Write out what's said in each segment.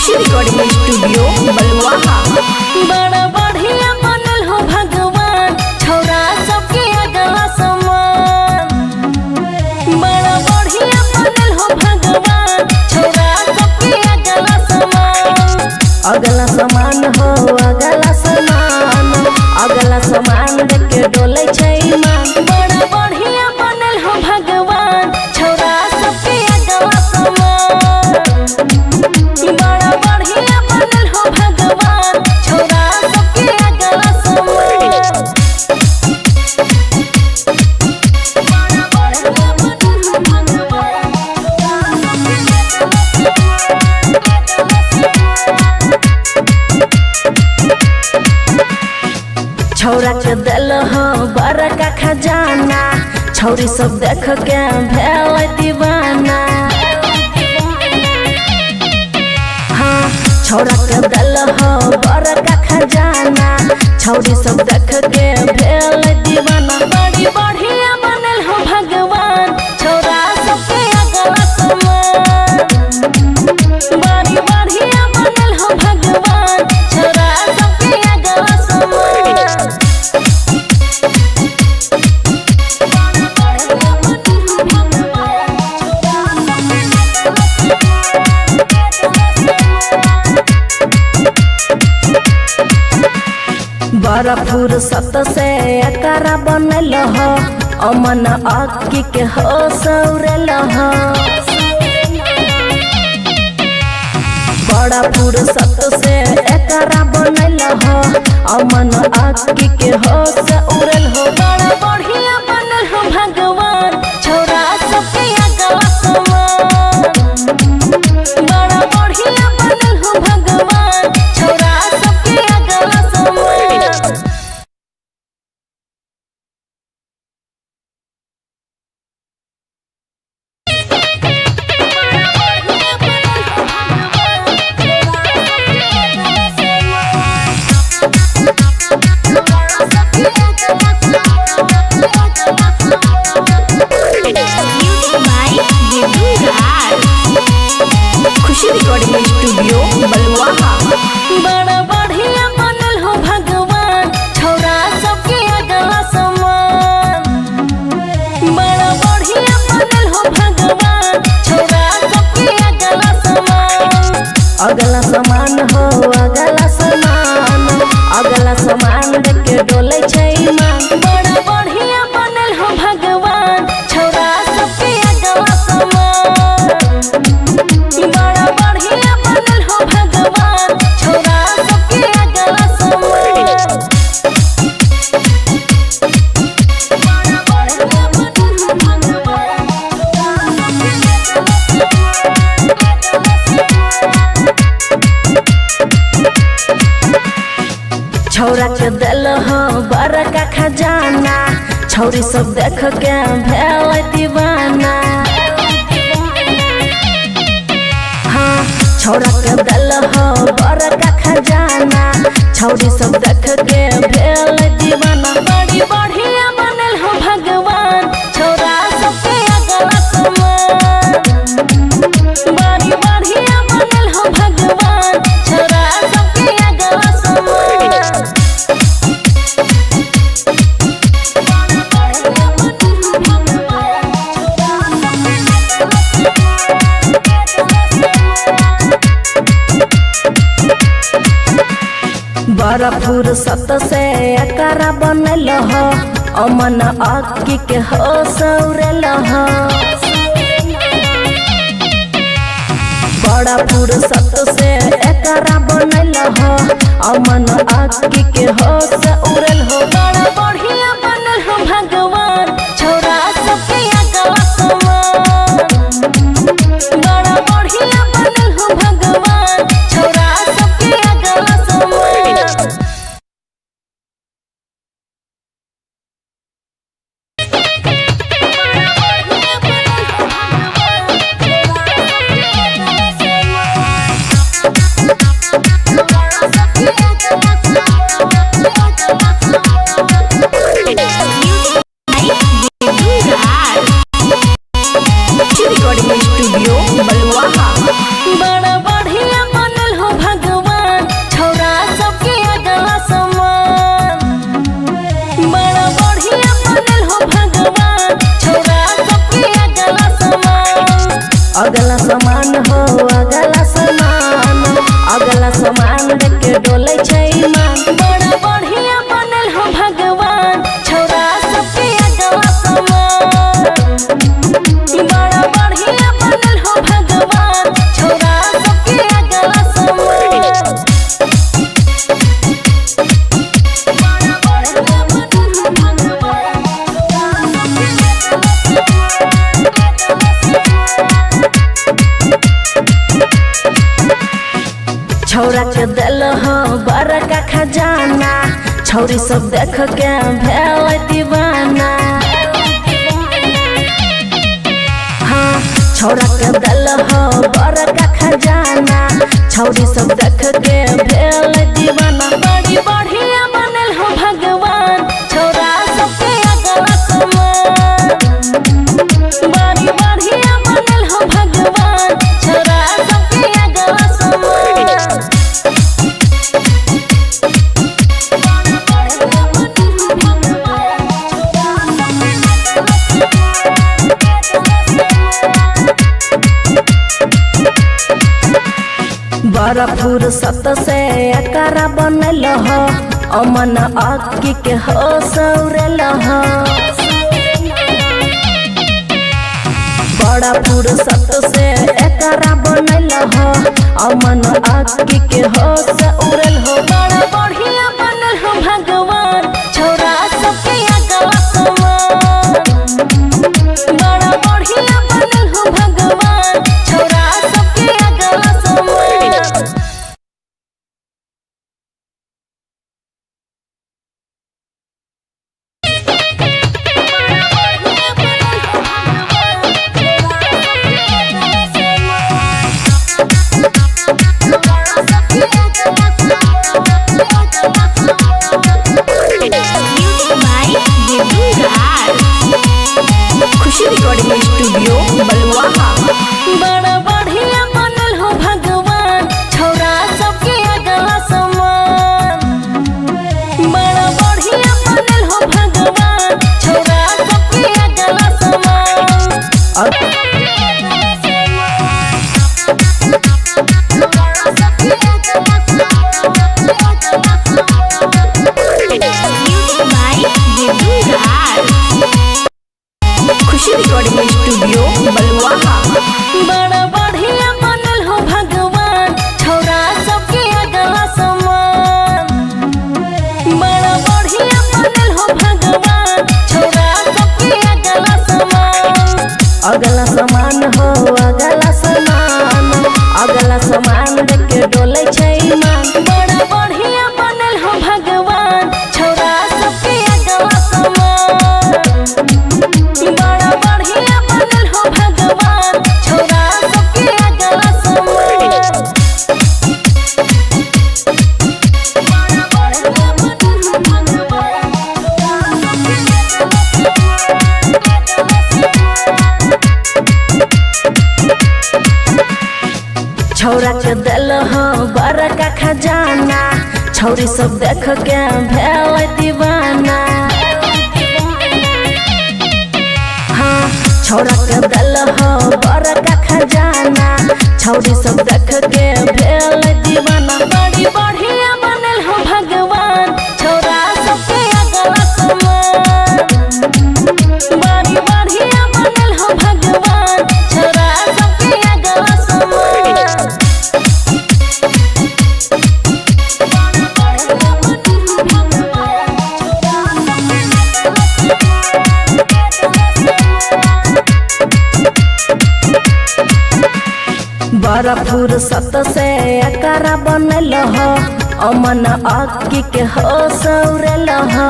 खुशी recording studio बलुआहा। बड़ा बढ़िया बनल हो भगवान, छौरा सबके अगला समान। बड़ा बढ़िया बनल हो भगवान, छौरा सबके अगला समान। अगला समान हो अगला समान, अगला समान देख के डोले छै ईमान। बड़ा बढ़िया बनल हो भगवान, छौरा सबके अगला समान। बड़ा बढ़िया बनल हो भगवान, छौरा सबके अगला समान। छौरा के दिल हो बड़का खजाना, छौरी सब देख के भेल दीवाना। हाँ छौरा के दिल हो बड़का खजाना, छौरी सब देख के भेल दीवाना। बड़ी बढ़िया बनल हो भगवान, छौरा सबके अगला समान। बड़ी बढ़िया बनल हो भगवान, छौरा सबके अगला समान। बड़ा फुर्सत से एकरा बनल हो, अमन अक्की के हो सौरल हो। बड़ा फुर्सत से एकरा बनल हो, अमन अक्की के हो सौरल हो। बड़ा बढ़िया बनल हो भगवान, छौरा सबके अगला समान। बड़ा बढ़िया बनल हो भगवान, छौरा सबके अगला समान। खुशी रिकॉर्डिंग स्टूडियो बलुआहा। बड़ा बढ़िया बनल हो भगवान, छौरा सबके अगला समान। बड़ा बढ़िया बनल हो भगवान, छौरा सबके अगला समान। अगला समान हो अगला समान, अगला समान देख के डोले छै ईमान। बड़ा बढ़िया बनल हो भगवान, छौरा सबके अगला समान। बड़ा बढ़िया बनल हो भगवान, छौरा सबके अगला समान। छौरा के दिल हो बड़का खजाना, छौरी सब देख के भेल दीवाना। हाँ छौरा के दिल हो बड़का खजाना, छौरी सब देख के भेल दीवाना। बड़ी बढ़िया बनल हो भगवान, छौरा सबके अगला समान। बड़ी बढ़िया बनल हो भगवान, छौरा सबके अगला समान। बड़ा फुर्सत से एकरा बनल हो, अमन अक्की के हो सौरल हो। बड़ा फुर्सत से एकरा बनल हो, अमन अक्की के हो सौरल हो। बड़ा बढ़िया बनल हो भगवान, छौरा सबके अगला समान। बड़ा बढ़िया बनल हो भगवान, छौरा सबके अगला समान। रिकॉर्डिंग स्टूडियो अगला सामान हो अगला सामान, अगला सामान देख के डोले छै ईमान। बड़ा बढ़िया बनल हो भगवान, छौरा सबके अगला सामान। बड़ा बढ़िया बनल हो भगवान, छौरा सबके अगला सामान। छौरा के दिल हो बड़का खजाना, छौरी सब देख के भेल दीवाना। हाँ छौरा के दिल हो बड़का खजाना, छौरी सब देख के भेल दीवाना। बड़ी बढ़िया बनल हो भगवान, छौरा सबके अगला सामान। बड़ी बढ़िया बनल हो भगवान, छौरा सबके अगला सामान। बड़ा फुर्सत से एकरा बनल हो, अमन अक्की के हो सौरल हो। बड़ा फुर्सत से एकरा बनल हो, अमन अक्की के हो सौरल हो। बड़ा बढ़िया बनल हो भगवान, छौरा सबके अगला सामान। बड़ा बढ़िया बनल हो भगवान, छौरा सबके अगला सामान। खुशी रिकॉर्डिंग स्टूडियो बलुआहा। बड़ा बढ़िया बनल हो भगवान, छौरा सबके अगला सामान। बड़ा बढ़िया बनल हो भगवान, छौरा सबके अगला सामान। खुशी रिकॉर्डिंग स्टूडियो बलुआहा। बड़ा बढ़िया बनल हो भगवान, छौरा सबके अगला सामान। बड़ा बढ़िया बनल हो भगवान, छौरा सबके अगला सामान। अगला सामान हो अगला सामान, अगला सामान देख के डोले छै ईमान। बड़ा बढ़िया बनल हो भगवान, छौरा सबके अगला सामान। बड़ा बढ़िया बनल हो भगवान, छौरा सबके अगला सामान। छौरा के दिल हो बड़का खजाना, छौरी सब देख के भेल दीवाना। हाँ छौरा के दिल हो बड़का खजाना, छौरी सब देख के भेल दीवाना। बड़ी बढ़िया बनल हो भगवान, छौरा सबके अगला सामान। बड़ी बढ़िया बनल हो भगवान, छौरा सबके अगला सामान। बड़ा फुर्सत से एकरा बनल हो, अमन अक्की के हो सौरल हो।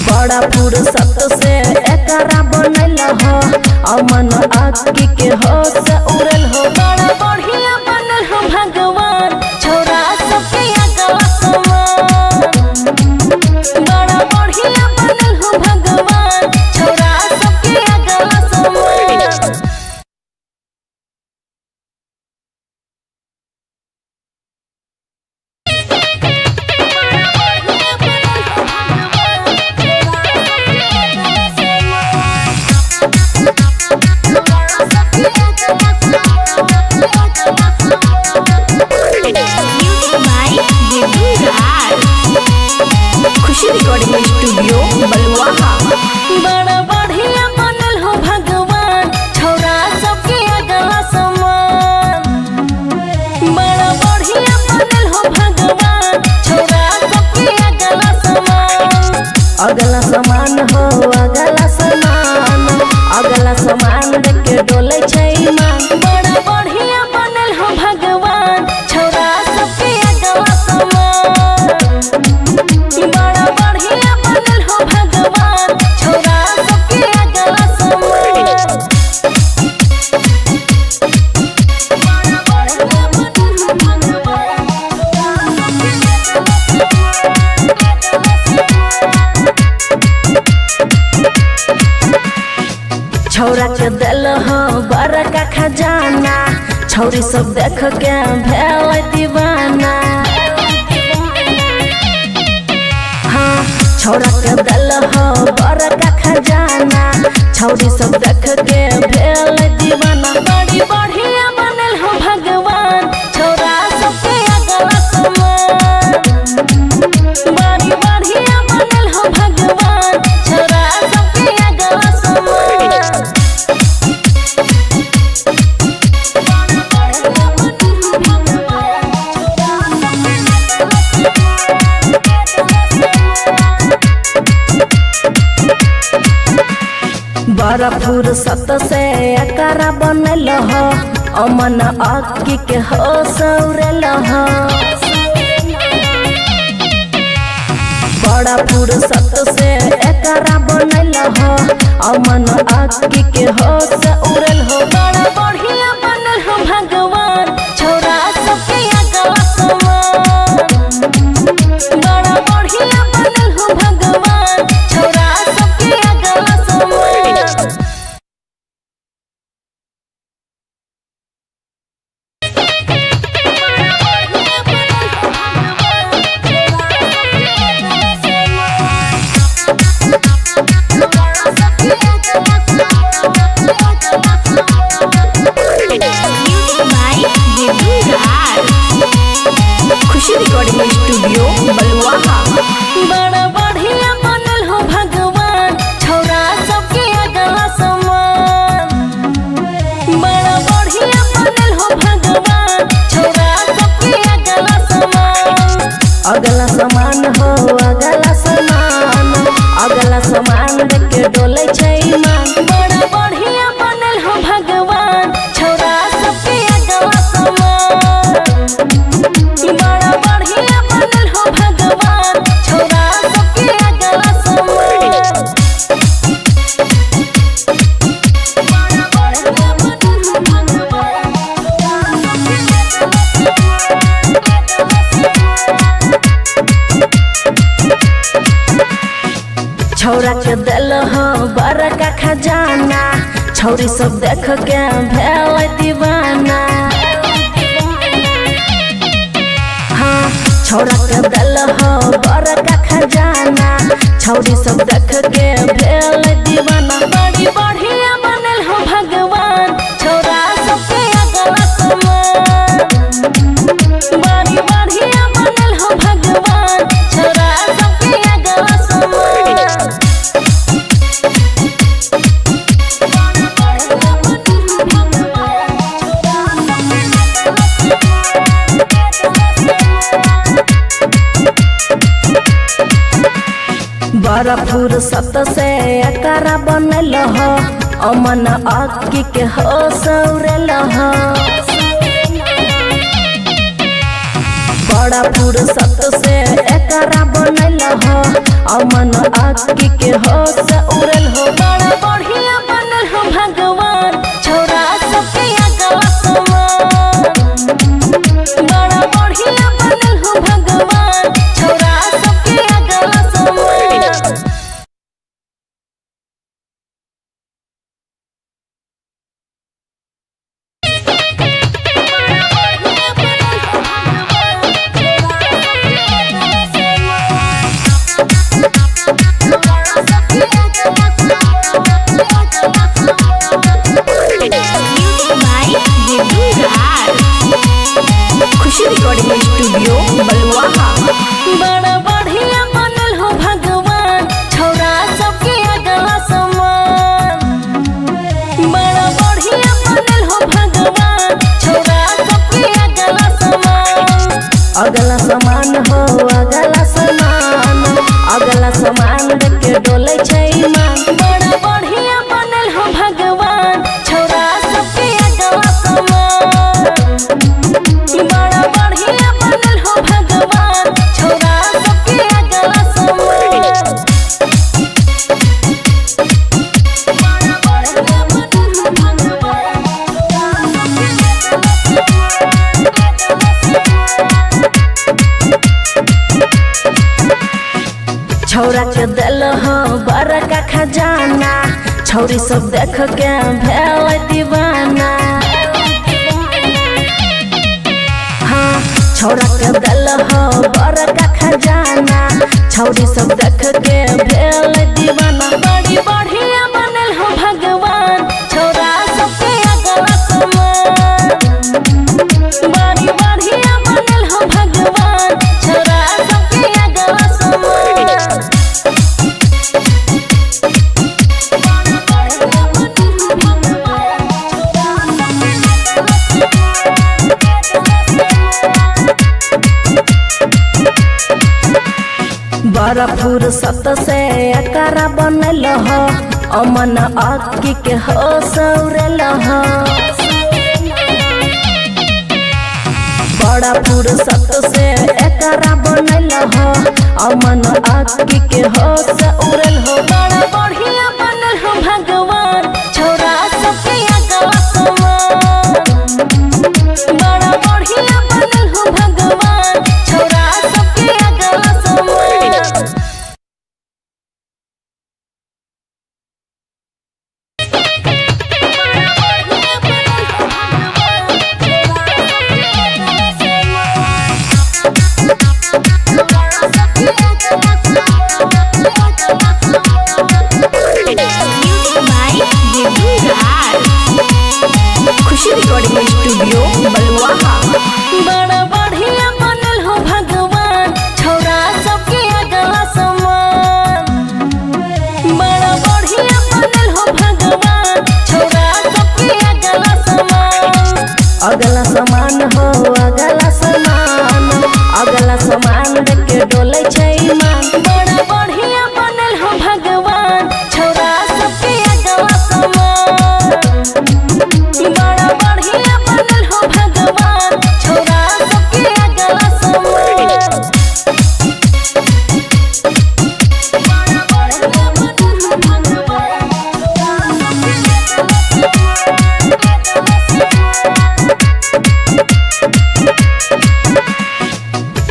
बड़ा फुर्सत से एकरा बनल हो, अमन अक्की के हो सौरल हो। बड़ा बढ़िया बनल हो भगवान, छौरा सबके अगला सामान। बड़ा बढ़िया बनल हो भगवान, छौरा सबके अगला सामान। अगला सामान हो अगला सामान, अगला सामान देख के डोले छै ईमान। बड़ा बढ़िया बनल हो भगवान, छौरा सबके अगला सामान। बड़ा बढ़िया बनल हो भगवान, छौरा सबके अगला सामान। छौरा के दिल हो बड़का खजाना, छौरी सब देख के भेल दीवाना। हाँ छौरा के दिल हो बड़का खजाना, छौरी सब देख के भेल दीवाना। बड़ी बढ़िया बनल हो भगवान, छौरा सबके अगला सामान। बड़ी बढ़िया बनल हो भगवान, छौरा सबके अगला सामान। बड़ा फुर्सत से एकरा बनल हो, अमन अक्की के हो सौरल हो। बड़ा फुर्सत से एकरा बनल हो, अमन अक्की के हो सौरल हो। बड़ा बढ़िया बनल हो भगवान, छौरा सबके अगला सामान। बड़ा बढ़िया बनल हो भगवान, छौरा सबके अगला सामान। खुशी रिकॉर्डिंग स्टूडियो बलुआहा। बड़ा बढ़िया बनल हो भगवान, छौरा सबके अगला सामान। बड़ा बढ़िया बनल हो भगवान, छौरा सबके अगला सामान। अगला सामान हो अगला सामान, अगला सामान देख के डोले छै ईमान। बड़ा बढ़िया बनल हो भगवान, छौरा सबके अगला सामान। बड़ा बढ़िया बनल हो भगवान, छौरा सबके अगला सामान। छौरा के दिल हो बड़का खजाना, छौरी सब देख के भेल दीवाना। हाँ छौरा के दिल हो बड़का खजाना, छौरी सब देख के भेल दीवाना। बड़ी बढ़िया बनल हो भगवान, छौरा सबके अगला सामान। बड़ी बढ़िया बनल हो भगवान, छौरा सबके अगला सामान। बड़ा फुर्सत से एकरा बनल हो, अमन अक्की के हो सौरल हो। बड़ा फुर्सत से एकरा बनल हो, अमन अक्की के हो सौरल हो। बड़ा बढ़िया बनल हो भगवान, छौरा सबके अगला सामान। बड़ा बढ़िया बनल हो भगवान, छौरा सबके अगला सामान। खुशी रिकॉर्डिंग स्टूडियो बलुआहा। बड़ा बढ़िया बनल हो भगवान, छौरा सबके अगला सामान। बड़ा बढ़िया बनल हो भगवान, छौरा सबके अगला सामान। अगला सामान हो अगला सामान, अगला सामान देख के डोले छै ईमान। बड़ा बढ़िया बनल हो भगवान छौरा सबके अगवा समान। बड़ा बढ़िया बनल हो भगवान छौरा सबके अगवा समान। छौरा के दिल हो बड़का खजाना छौरी सब देख के भेल दीवाना। हाँ छौरा के दिल हो बड़का खजाना छौरी सब देख के भेल दीवाना। बड़ी बढ़िया बनल हो भगवान छौरा सबके अगवा समान। बड़ी बढ़िया बनल हो भगवान छौरा सबके अगवा समान। बड़ा फुर्सत से एकरा बनल हो अमन अक्की के हो सौरल हो। बड़ा फुर्सत से एकरा बनल हो अमन अक्की के हो सौरल हो। बड़ा बढ़िया बनल हो भगवान छौरा सबके अगवा समान। बड़ा बढ़िया बनल हो भगवान छौरा सबके अगवा समान। खुशी रिकॉर्डिंग स्टूडियो बलुआहा। बड़ा बढ़िया बनल हो भगवान छौरा सबके अगवा समान। बड़ा बढ़िया बनल हो भगवान छौरा सबके अगवा समान। अगला समान हो अगला समान अगला समान देख के डोले छै ईमान। बड़ा बढ़िया बनल हो भगवान छौरा सबके अगवा समान। बड़ा बढ़िया बनल हो भगवान छौरा सबके अगवा समान।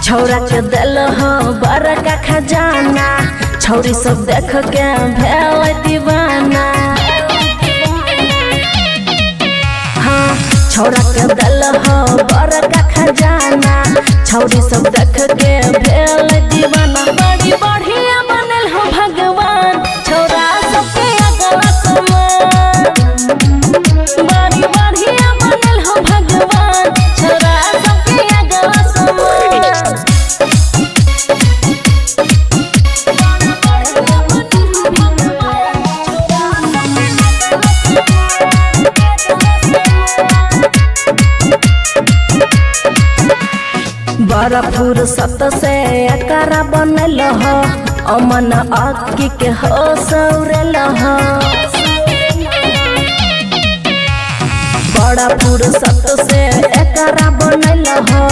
छौरा के दिल हो बड़का खजाना छौरी सब देख के भेल दीवाना। हाँ छौरा के दिल हो बड़का खजाना छौरी सब देख के भेल दीवाना। बड़ी बढ़िया बनल हो भगवान छौरा सबके अगवा समान। बड़ी बढ़िया बनल हो भगवान छौरा सबके अगवा समान। बड़ा फुर्सत से एकरा बनल हो अमन अक्की के हो सौरल हो। बड़ा फुर्सत से एकरा बनल हो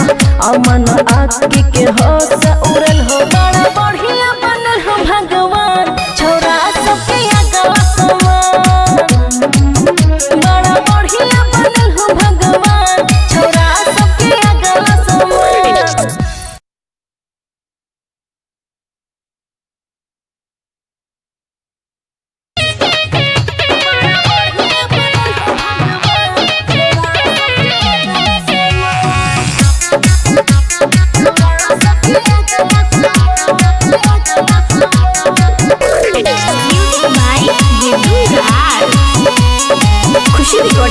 अमन अक्की के हो सौरल हो। बड़ा बढ़िया बनल हो भगवान छौरा सबके अगवा समान। बड़ा बढ़िया बनल हो भगवान छौरा सबके अगवा समान। खुशी रिकॉर्डिंग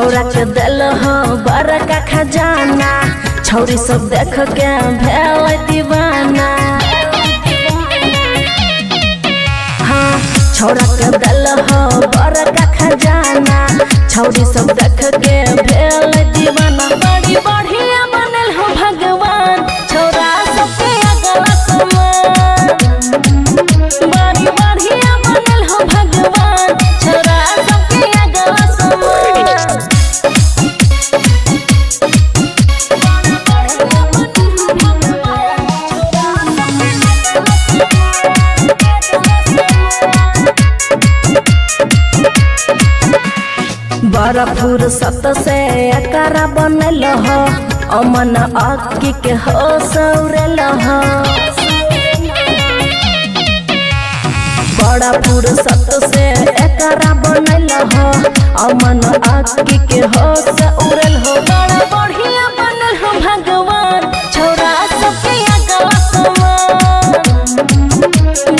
छौरा के दिल हो बड़का खजाना, छौरी सब देख के भेल दीवाना। हाँ छौरा के दिल हो बड़का खजाना, छौरी सब देख के भेल दीवाना। बड़ी बढ़िया बनल हो भगवान, छौरा सबके अगला समान। बड़ी बढ़िया बनल हो भगवान, छौरा सबके अगला समान। बड़ा फुर्सत से एकरा बनल हो, अमन अक्की के हो सौरल हो। बड़ा फुर्सत से एकरा बनल हो, अमन अक्की के हो सौरल हो। बड़ा बढ़िया बनल हो भगवान, छौरा सबके अगला समान।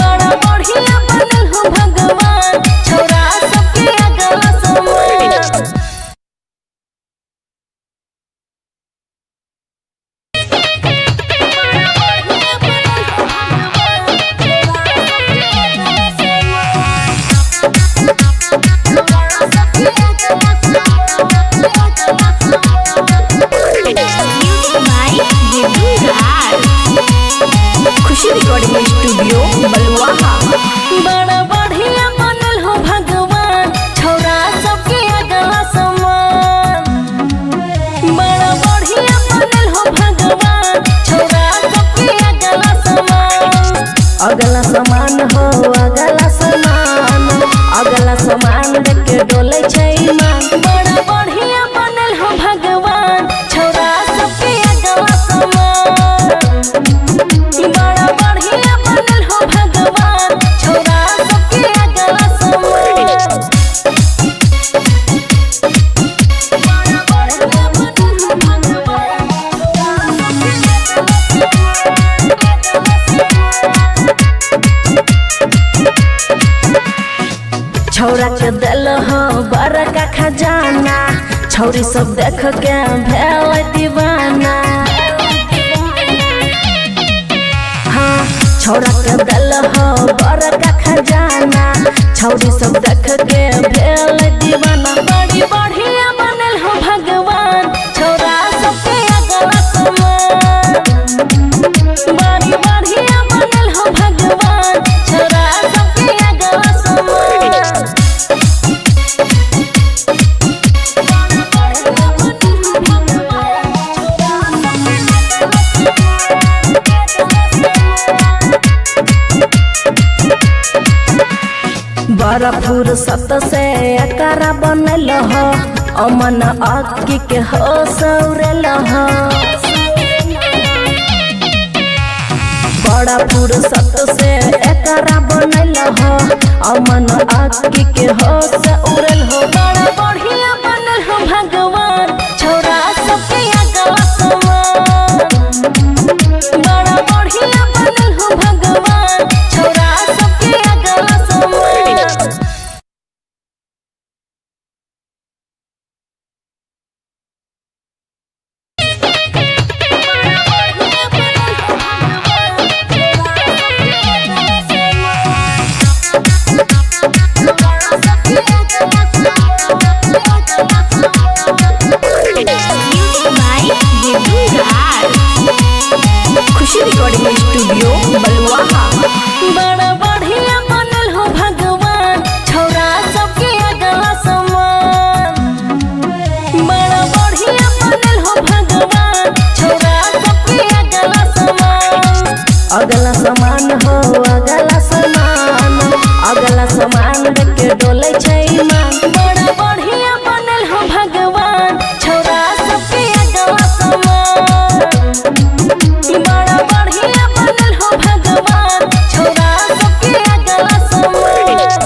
बड़ा बढ़िया बनल हो भगवान, छौरा सबके अगला समान। खुशी रिकॉर्डिंग स्टूडियो बलुआहा। बड़ा बढ़िया बनल हो भगवान, छौरा सबके अगला समान। बड़ा बढ़िया बनल हो भगवान, छौरा सबके अगला समान। अगला समान हो अगला समान, अगला समान देख के डोले छै ईमान। बड़ा बढ़िया बनल हो भगवान, छौरा सबके अगला समान। बड़ा बढ़िया बनल हो भगवान, छौरा सबके अगला समान। छौरा के दिल हो बड़का खजाना, छौरी सब देख के भेल दीवाना। हाँ छौरा के दिल हो बड़का खजाना, छौरी सब देख के भेल दीवाना। बड़ी बढ़िया बनल हो भगवान, छौरा सबके अगला समान। बड़ी बढ़िया बनल हो भगवान, छौरा सबके अगला समान। बड़ा फुर्सत से एकरा बनल हो, अमन अक्की के हो सौरल हो। बड़ा फुर्सत से एकरा बनल हो, अमन अक्की के हो सौरल हो। बड़ा बढ़िया बनल हो भगवान, छौरा सबके अगला समान। बड़ा बढ़िया बनल हो भगवान, छौरा सबके अगला समान। खुशी रिकॉर्डिंग स्टूडियो बलुआहा। बड़ा बढ़िया बनल हो भगवान, छौरा सबके अगला समान। बड़ा बढ़िया बनल हो भगवान, छौरा सबके अगला समान। अगला समान हो अगला समान, अगला समान देख के डोले छै ईमान। बड़ा बढ़िया बनल हो भगवान, छौरा सबके अगला समान। बड़ा बढ़िया बनल हो भगवान, छौरा सबके अगला समान।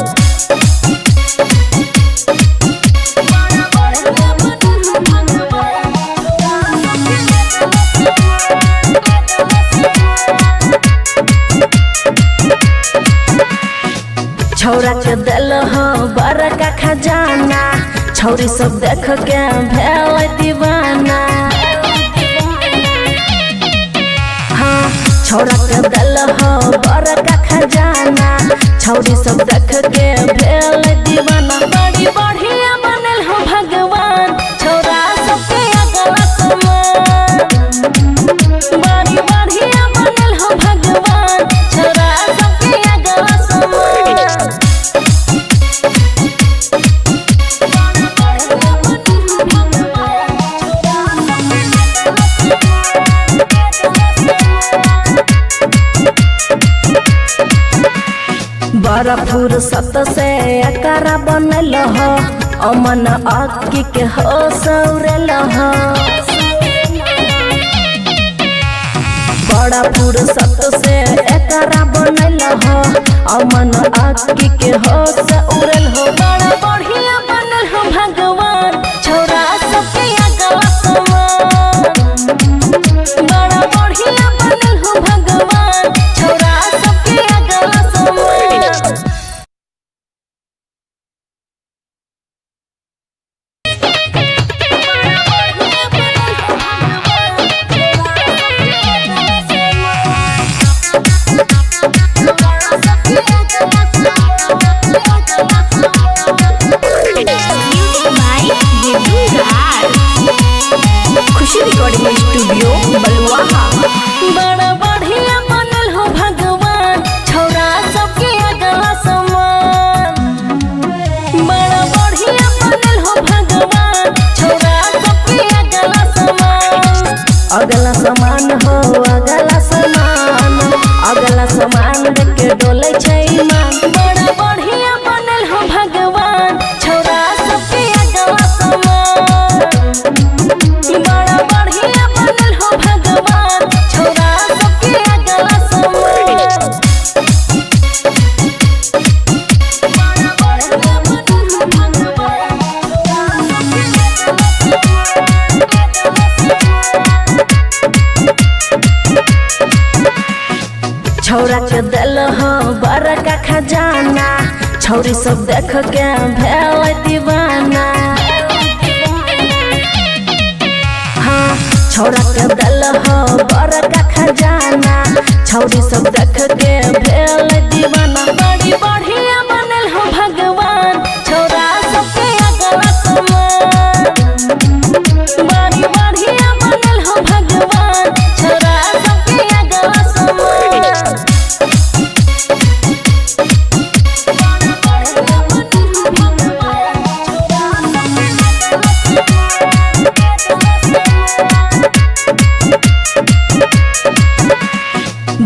छौरा के दिल हो बड़का खजाना, छौरी सब देख के भेल दीवाना। हाँ छौरा के दिल हो बड़का खजाना, छौरी सब देख के भेल दीवाना। बड़ी बढ़िया बनल हो भगवान छौरा सबके अगला समान। बड़ी बढ़िया बनल हो भगवान छौरा सबके अगला समान। बड़ा फुर्सत से एकरा बनल हो, अमन आँखी के हो सौरल हो। बड़ा फुर्सत से एकरा बनल हो, अमन आँखी के हो सौरल हो। बड़ा बढ़िया बनल हो भगवान छौरा सबके अगला समान। बड़ा बढ़िया बनल हो भगवान छौरा सबके अगला समान। खुशी रिकॉर्डिंग स्टूडियो बलुआहा। बड़ा बढ़िया बनल हो भगवान छौरा सबके अगला समान। बड़ा बढ़िया बनल हो भगवान छौरा सबके अगला समान। अगला समान हो अगला समान, अगला समान देख के डोले छै ईमान। बड़ा बढ़िया बनल हो भगवान छौरा सबके अगला समान। बड़ा बढ़िया बनल हो भगवान छौरा सबके अगला समान। छौरा के दिल हो बड़का खजाना, छौरी सब देख के भेल दीवाना। हाँ छौरा के दिल हो बड़का खजाना, छौरी सब देख के भेल दीवाना। बड़ी बढ़िया बनल हो भगवान छौरा सबके अगला समान। बड़ी बढ़िया बनल हो भगवान छौरा सबके अगला समान।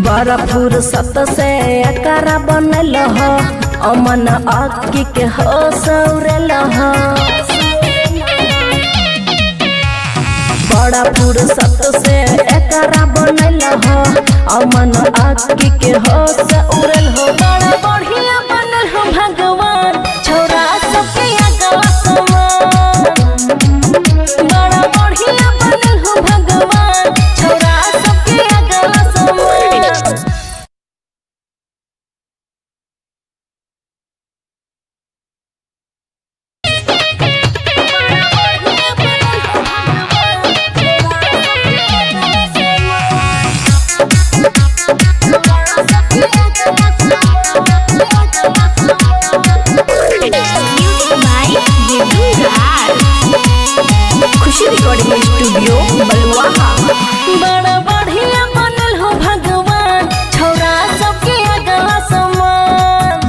बड़ा फुर्सत से एकरा बनल हो, अमन आँखी के हो सौरल हो। बड़ा फुर्सत से एकरा बनल हो, अमन आँखी के हो सौरल हो। बड़ा बढ़िया बनल हो भगवान छौरा सबके अगला समान। बड़ा बढ़िया बनल हो भगवान छौरा सबके अगला समान। खुशी रिकॉर्डिंग स्टूडियो बलुआहा। बड़ा बढ़िया बनल हो भगवान छौरा सबके अगला समान।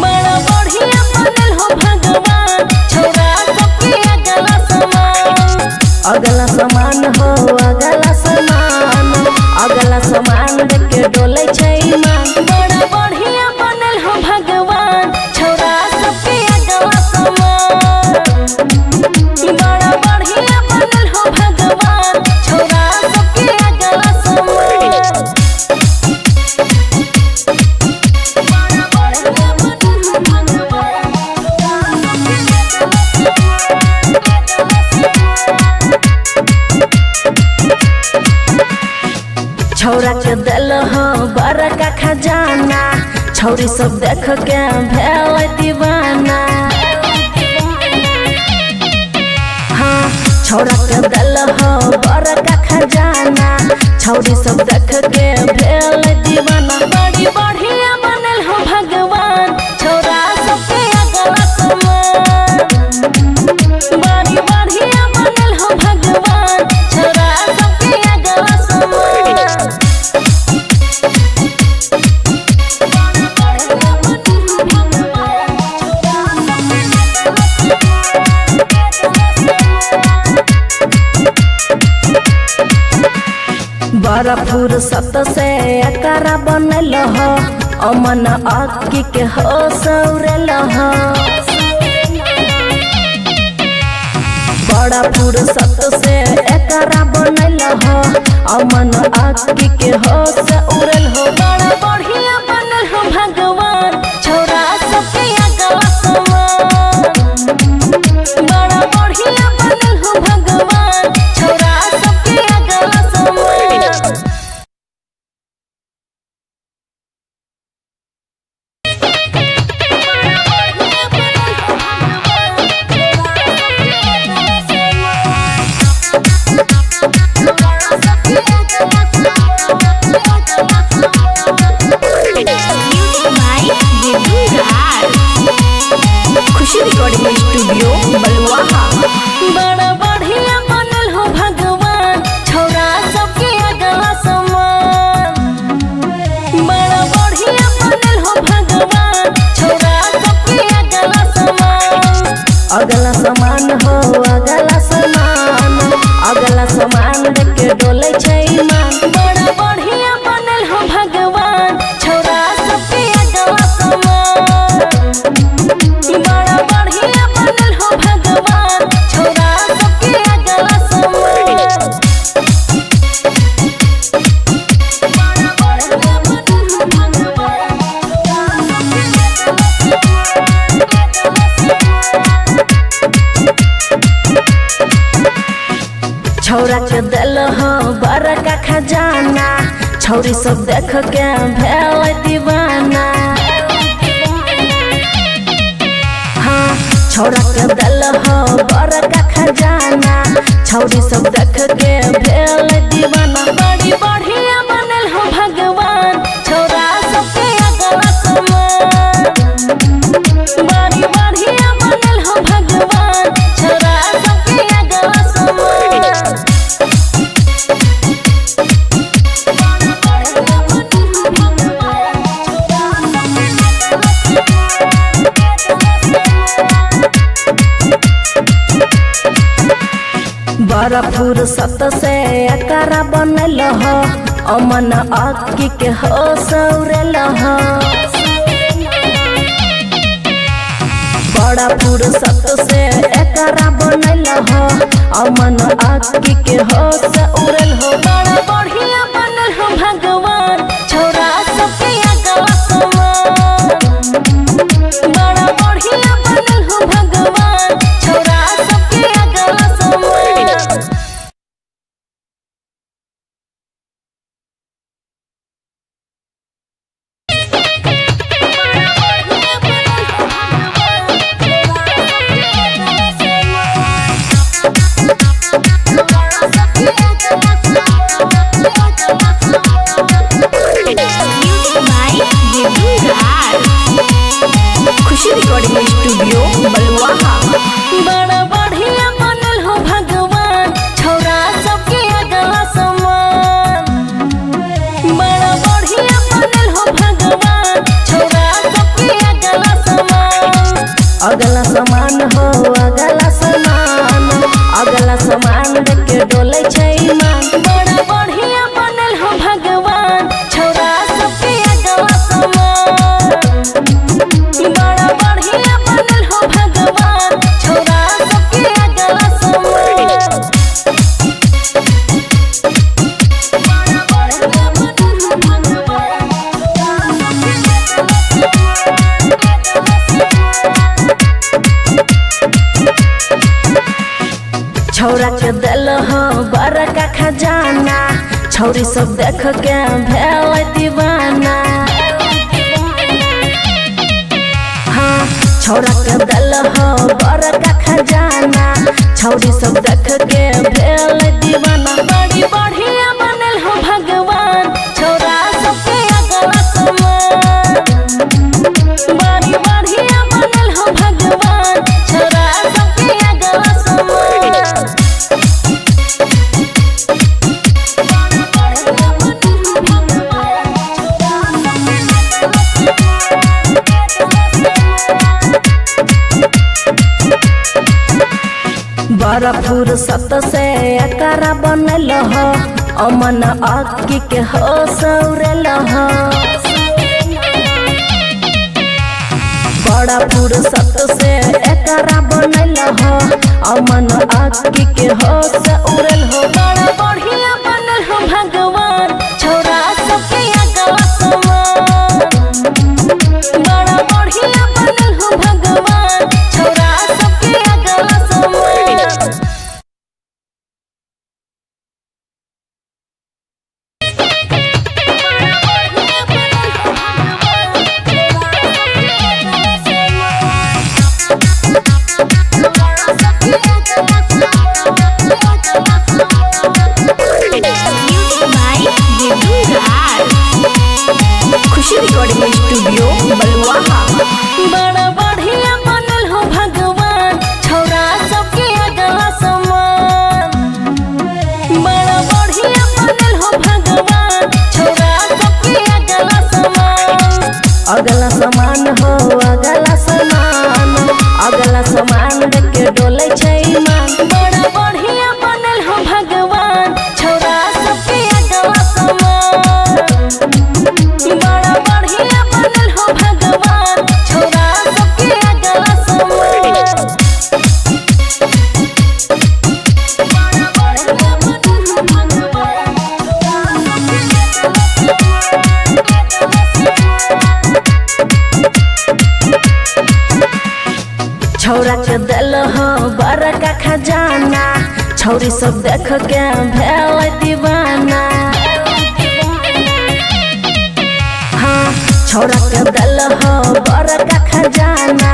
बड़ा बढ़िया बनल हो भगवान छौरा सबके अगला समान। अगला समान हो अगला समान, अगला समान देख के डोले छै ईमान। बड़ा बढ़िया बनल हो भगवान छौरा सबके अगला समान। बड़ा बढ़िया बनल हो भगवान छौरा सबके अगला समान। छौरा के दिल हो बड़का खजाना, छौरी सब देख के भेल दीवाना। छौरा के दल हो बड़का खजाना छौरी सब देख के भेल दीवाना बड़ी बढ़िया बनल हो भगवान छौरा सबके अगला समान बड़ी बढ़िया बनल हो भगवान छौरा सबके अगला समान बड़ा फुर्सत से एकरा बनल हो अमन अक्की के हो सौरल हो बड़ा फुर्सत से एकरा बनल हो अमन अक्की के हो सौरल हो बड़ा बढ़िया बनल हो भगवान छौरा सबके अगला समान बड़ा बढ़िया बनल हो भगवान छौरा सबके अगला समान खुशी रिकॉर्डिंग स्टूडियो बलुआहा। बड़ा बढ़िया बनल हो भगवान छौरा सबके अगला समान बड़ा बढ़िया बनल हो भगवान छौरा सबके अगला समान अगला समान हो अगला समान देख के डोले छै ईमान बड़ा बढ़िया बनल हो भगवान छौरा सबके अगला समान बड़ा बढ़िया बनल हो भगवान छौरा सबके अगला समान छौरा के दिल हो बड़का खजाना छौरी सब देख के भेल दीवाना हाँ छौरा के दिल हो बड़का खजाना छौरी सब देख के भेल दीवाना बड़ी बढ़िया बनल हो भगवान छौरा सबके अगला समान बड़ी बढ़िया बनल हो भगवान छौरा सबके अगला समान बड़ा फुर्सत से एकरा बनल हो अमन अक्की के हो सौरल हो बड़ा फुर्सत से एकरा बनल हो अमन अक्की के हो सौरल हो बड़ा बढ़िया बनल हो भगवान छौरा सबके अगला समान बड़ा बढ़िया बनल हो भगवान छौरा सबके अगला समान खुशी रिकॉर्डिंग स्टूडियो बलुआहा। बड़ा बढ़िया बनल हो भगवान छौरा सबके अगला समान बड़ा बढ़िया बनल हो भगवान छौरा सबके अगला समान अगला समान हो अगला समान देख के डोले छै ईमान बड़ा बढ़िया बनल हो भगवान छौरा सबके अगला समान बड़ा बढ़िया बनल हो भगवान छौरा सबके अगला समान छौरा के दिल हो बड़का खजाना छौरी सब देख के भेल दीवाना हाँ छौरा के दल हो बड़का खजाना छौरी सब देख के भेल दीवाना बड़ी बढ़िया बनल हो भगवान छौरा सबके अगला समान बड़ी बढ़िया बनल हो भगवान छौरा सबके अगला समान बड़ा फुर्सत से एकरा बनल हो अमन अक्की के हो सौरल हो बड़ा फुर्सत से एकरा बनल हो अमन अक्की के हो सौरल हो बड़ा बढ़िया बनल हो भगवान छौरा सबके अगला समान बड़ा बढ़िया बनल हो भगवान छौरा सबके अगला समान खुशी रिकॉर्डिंग स्टूडियो बलुआहा। बड़ा बढ़िया बनल हो भगवान छौरा सबके अगला समान बड़ा बढ़िया बनल हो भगवान छौरा सबके अगला समान अगला समान हो अगला समान देख के डोले छै ईमान बड़ा बढ़िया बनल हो भगवान छौरा सबके अगला समान बड़ा बढ़िया बनल हो भगवान छौरा सबके अगला समान छौरा के दल हो बड़का खजाना छौरी सब देख के भेल दीवाना हाँ छौरा के दल हो बड़का खजाना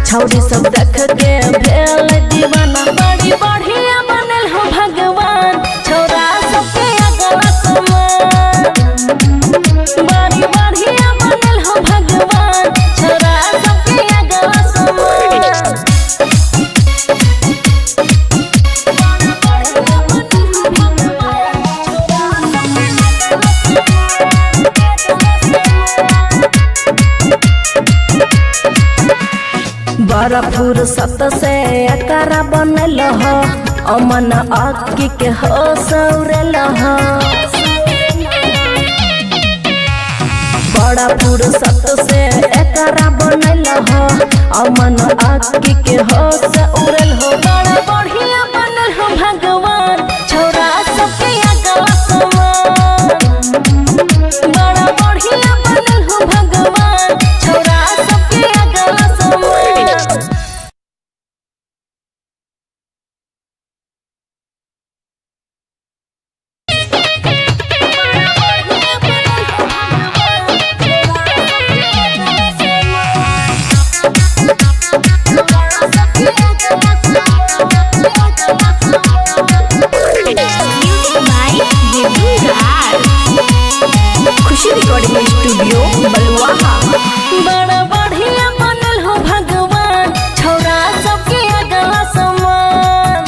छौरी सब देख के भेल दीवाना बड़ी बढ़िया बनल हो भगवान छौरा सबके अगला समान बड़ी बढ़िया बनल हो भगवान छौरा सबके अगला समान बड़ा फुर्सत से एकरा बनल हो अमन अक्की के हो सौरल हो बड़ा फुर्सत से एकरा बनल हो अमन अक्की के हो सौरल हो बड़ा बढ़िया बनल हो भगवान छौरा सबके अगला समान बड़ा बढ़िया बनल हो भगवान छौरा सबके अगला समान खुशी रिकॉर्डिंग स्टूडियो बलुआहा। बड़ा बढ़िया बनल हो भगवान छौरा सबके अगला समान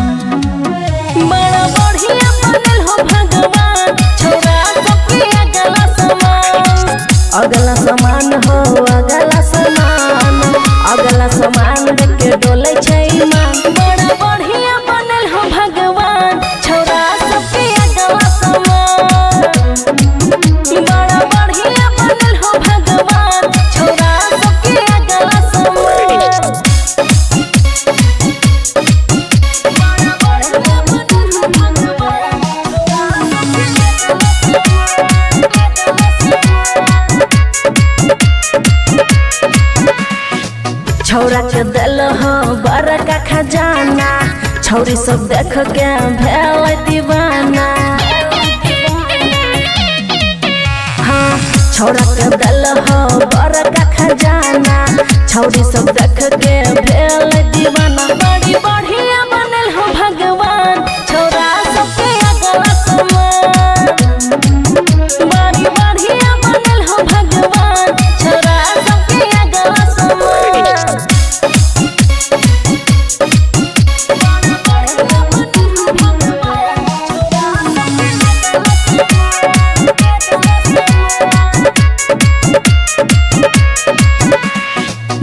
बड़ा बढ़िया बनल हो भगवान छौरा सबके अगला समान अगला समान हो अगला समान देख के डोले छै ईमान बड़ा बढ़िया बनल हो भगवान छौरा सबके अगला समान बड़ा बढ़िया बनल हो भगवान छौरा सबके अगला समान छौरा के दल हो बड़का खजाना छौरी सब देख के भेल दीवाना हाँ छौरा के दल हो बड़का खजाना छौरी सब देख के भेल दीवाना बड़ी बढ़िया बनल हो भगवान छौरा सबके अगला समान बड़ी बढ़िया बनल हो भगवान छौरा सबके अगला समान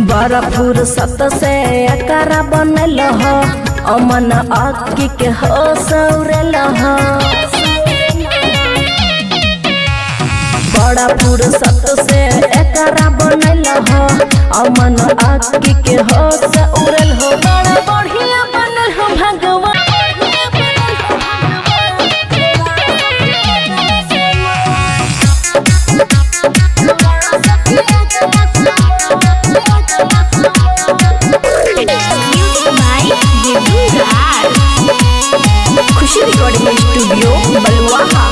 बड़ा फुर्सत से एकरा बनल हो अमन आँखी के हो सौरल हो बड़ा फुर्सत से एकरा बनल हो अमन आँखी के हो सौरल हो बड़ा बढ़िया बनल हो भगवान खुशी रिकॉर्डिंग स्टूडियो बलुआहा।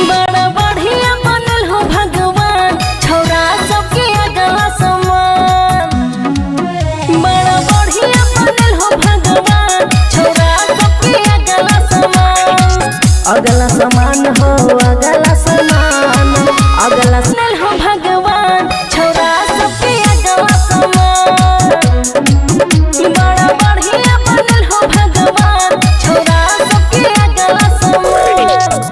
बड़ा बढ़िया बनल हो भगवान छौरा सबके अगला समान बड़ा बढ़िया बनल हो भगवान छौरा सबके अगला समान अगला समान हो अगला समान अगला बनल हो भगवान छौरा सबके अगला समान बड़ा बढ़िया बनल हो भगवान छौरा सबके अगला समान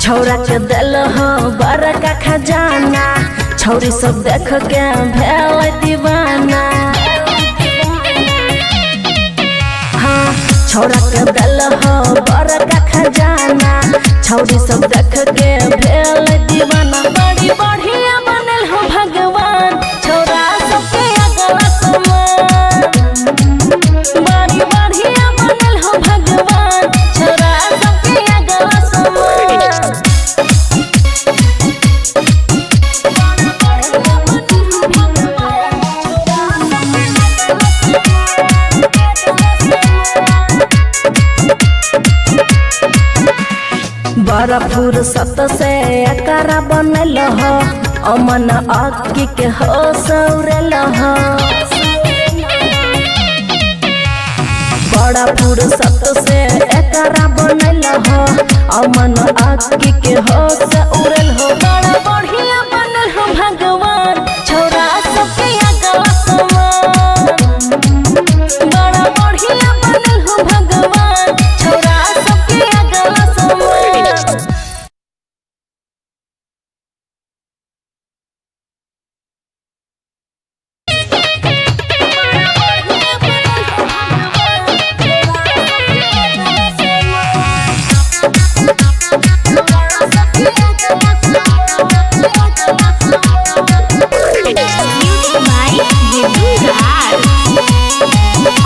छौरा के दल हो बड़का खजाना छौरी सब देख के भेल दीवाना हाँ छौरा के दल हो बड़का खजाना छौरी सब देख के भेल दीवाना बड़ी बढ़िया बनल हो भगवान छौरा सबके अगला समान बड़ी बढ़िया बनल हो भगवान छौरा सबके अगला समान बड़ा फुर्सत से एकरा बनल हो अमन आँखी के हो सौरल हो बड़ा फुर्सत से एकरा बनल हो अमन आँखी के हो सौरल हो बड़ा बढ़िया बनल हो भगवान छौरा सबके अगला समान बड़ा बढ़िया बनल हो भगवान छौरा सबके अगला समान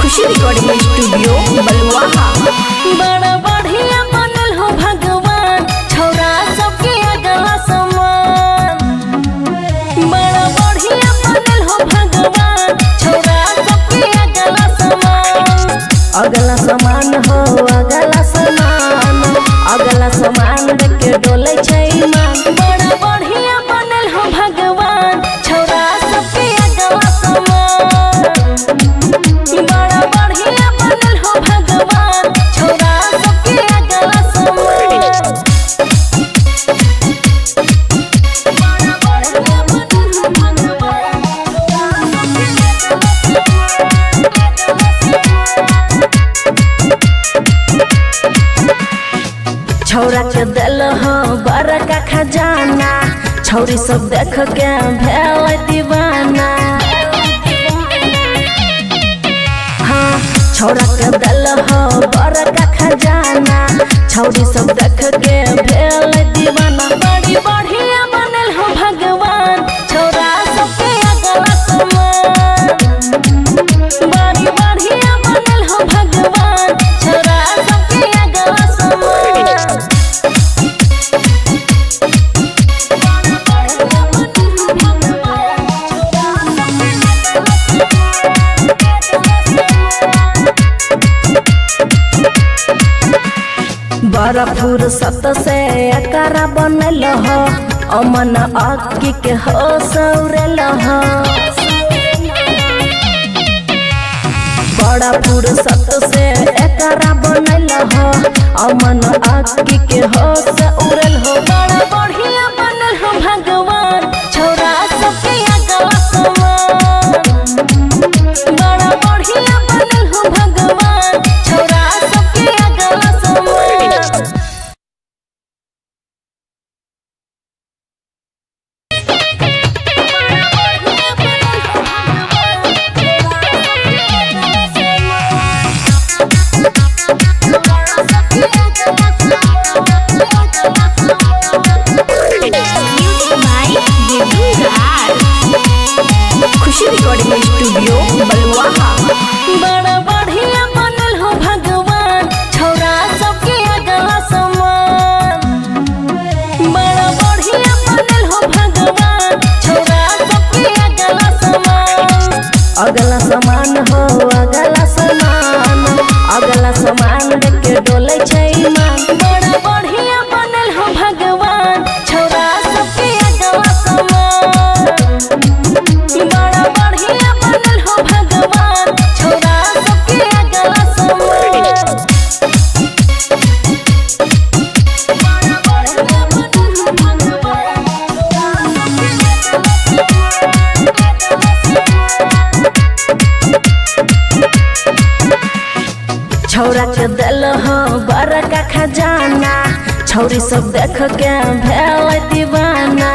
खुशी रिकॉर्डिंग स्टूडियो बलुआहा। बड़ा बढ़िया बनल हो भगवान छौरा सबके अगला समान बड़ा बढ़िया बनल हो भगवान छौरा सबके अगला समान अगला समान हो अगला समान अगला समान देख के डोले छै ईमान बड़ा बढ़िया बनल हो भगवान छौरा सबके अगला समान बड़ा बढ़िया बनल हो भगवान छौरा सबके अगला समान छौरा के दल हो बड़का खजाना छौरी सब देख के भेल दीवाना हाँ छौरा के दल हो बड़का खजाना छौरी सब देख के भेल दीवाना बड़ी बढ़िया बनल हो भगवान छौरा सबके अगला समान बड़ी बढ़िया बनल हो भगवान छौरा सबके अगला समान बड़ा फुर्सत से एकरा बनल हो अमन आकी के हो सौरल हो बड़ा फुर्सत से एकरा बनल हो अमन आकी के हो सौरल हो बड़ा बढ़िया बनल हो भगवान छोरा सबके अगला समान बड़ा बढ़िया बनल हो भगवान छोरा सबके अगला समान खुशी रिकॉर्डिंग स्टूडियो बलुआहा। बड़ा बढ़िया बनल हो भगवान छोरा सबके अगला समान बड़ा बढ़िया बनल हो भगवान छोरा सबके अगला समान अगला समान हो अगला समान देख के डोले छै ईमान बड़ा बढ़िया बनल हो भगवान छोरा सबके अगला समान बड़ा बढ़िया बनल हो भगवान छोरा सबके अगला समान छौरा के दिल हो बड़का खजाना छौरी सब देख के भेल दीवाना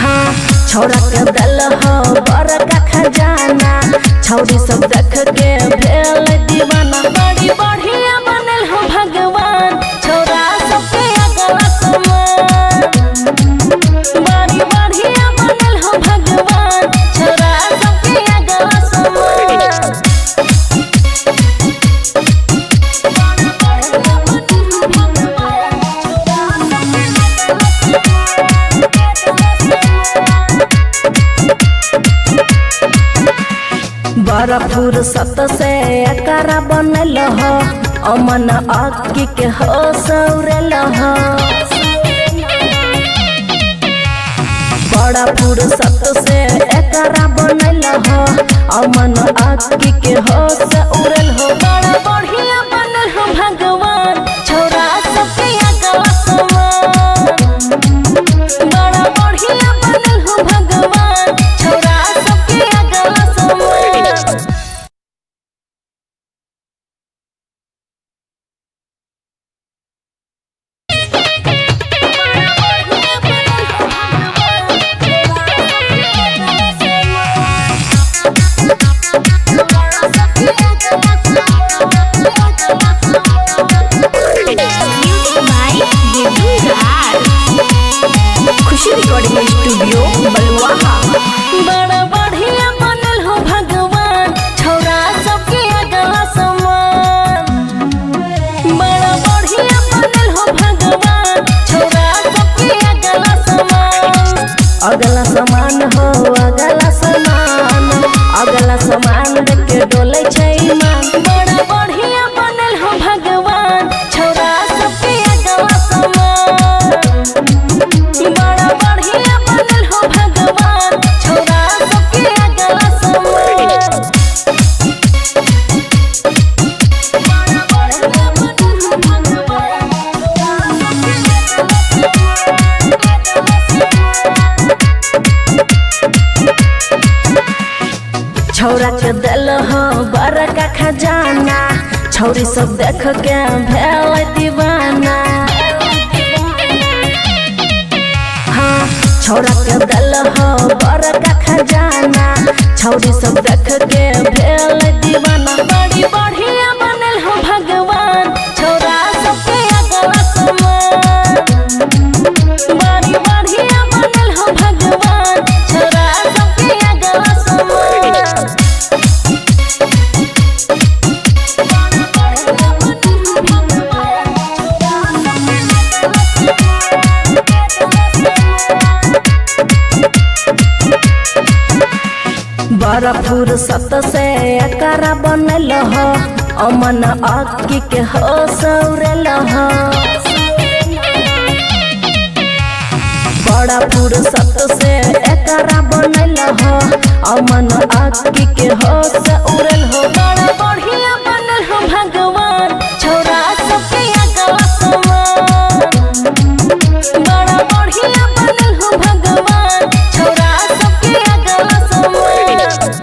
हाँ छौरा के दिल हो बड़का खजाना छौरी सब देख के भेल दीवाना बड़ी बढ़िया बनल हो भगवान छोरा सबके अगला समान बड़ी बढ़िया बनल हो भगवान छोरा सबके अगला समान बड़ा फुर्सत से एकरा बनल हो अमन आकी के हो सौरल हो बड़ा फुर्सत से एकरा बनल हो अमन आकी के हो सौरल हो बड़ा बढ़िया बनल हो भगवान छोरा सबके अगला समान बड़ा बढ़िया बनल हो भगवान छोरा सबके अगला समान खुशी रिकॉर्डिंग स्टूडियो बलुआहा। बड़ा बढ़िया बनल हो भगवान छोरा सबके अगला समान बड़ा बढ़िया बनल हो भगवान छोरा सबके अगला समान अगला समान हो अगला समान देख के डोले छै ईमान बड़ा बढ़िया बनल हो भगवान छोरा सबके अगला समान बड़ा बढ़िया बनल हो भगवान छोरा सबके अगला समान छौरा के दिल हो बड़का खजाना छौरी सब देख के भेल दीवाना हाँ छौरा के दिल हो बड़का खजाना छौरी सब देख के भेल दीवाना बड़ी बढ़िया बनल हो भगवान छोरा सबके अगला समान बड़ी बढ़िया बनल हो भगवान छोरा सबके अगला समान बड़ा फुर्सत से एकरा बनल हो अमन अक्की के हो सौरल हो बड़ा फुर्सत से एकरा बनल हो अमन अक्की के हो सौरल हो बड़ा बढ़िया बनल हो भगवान छोरा सबके अगला समान बड़ा बढ़िया बनल हो भगवान छोरा सबके अगला समान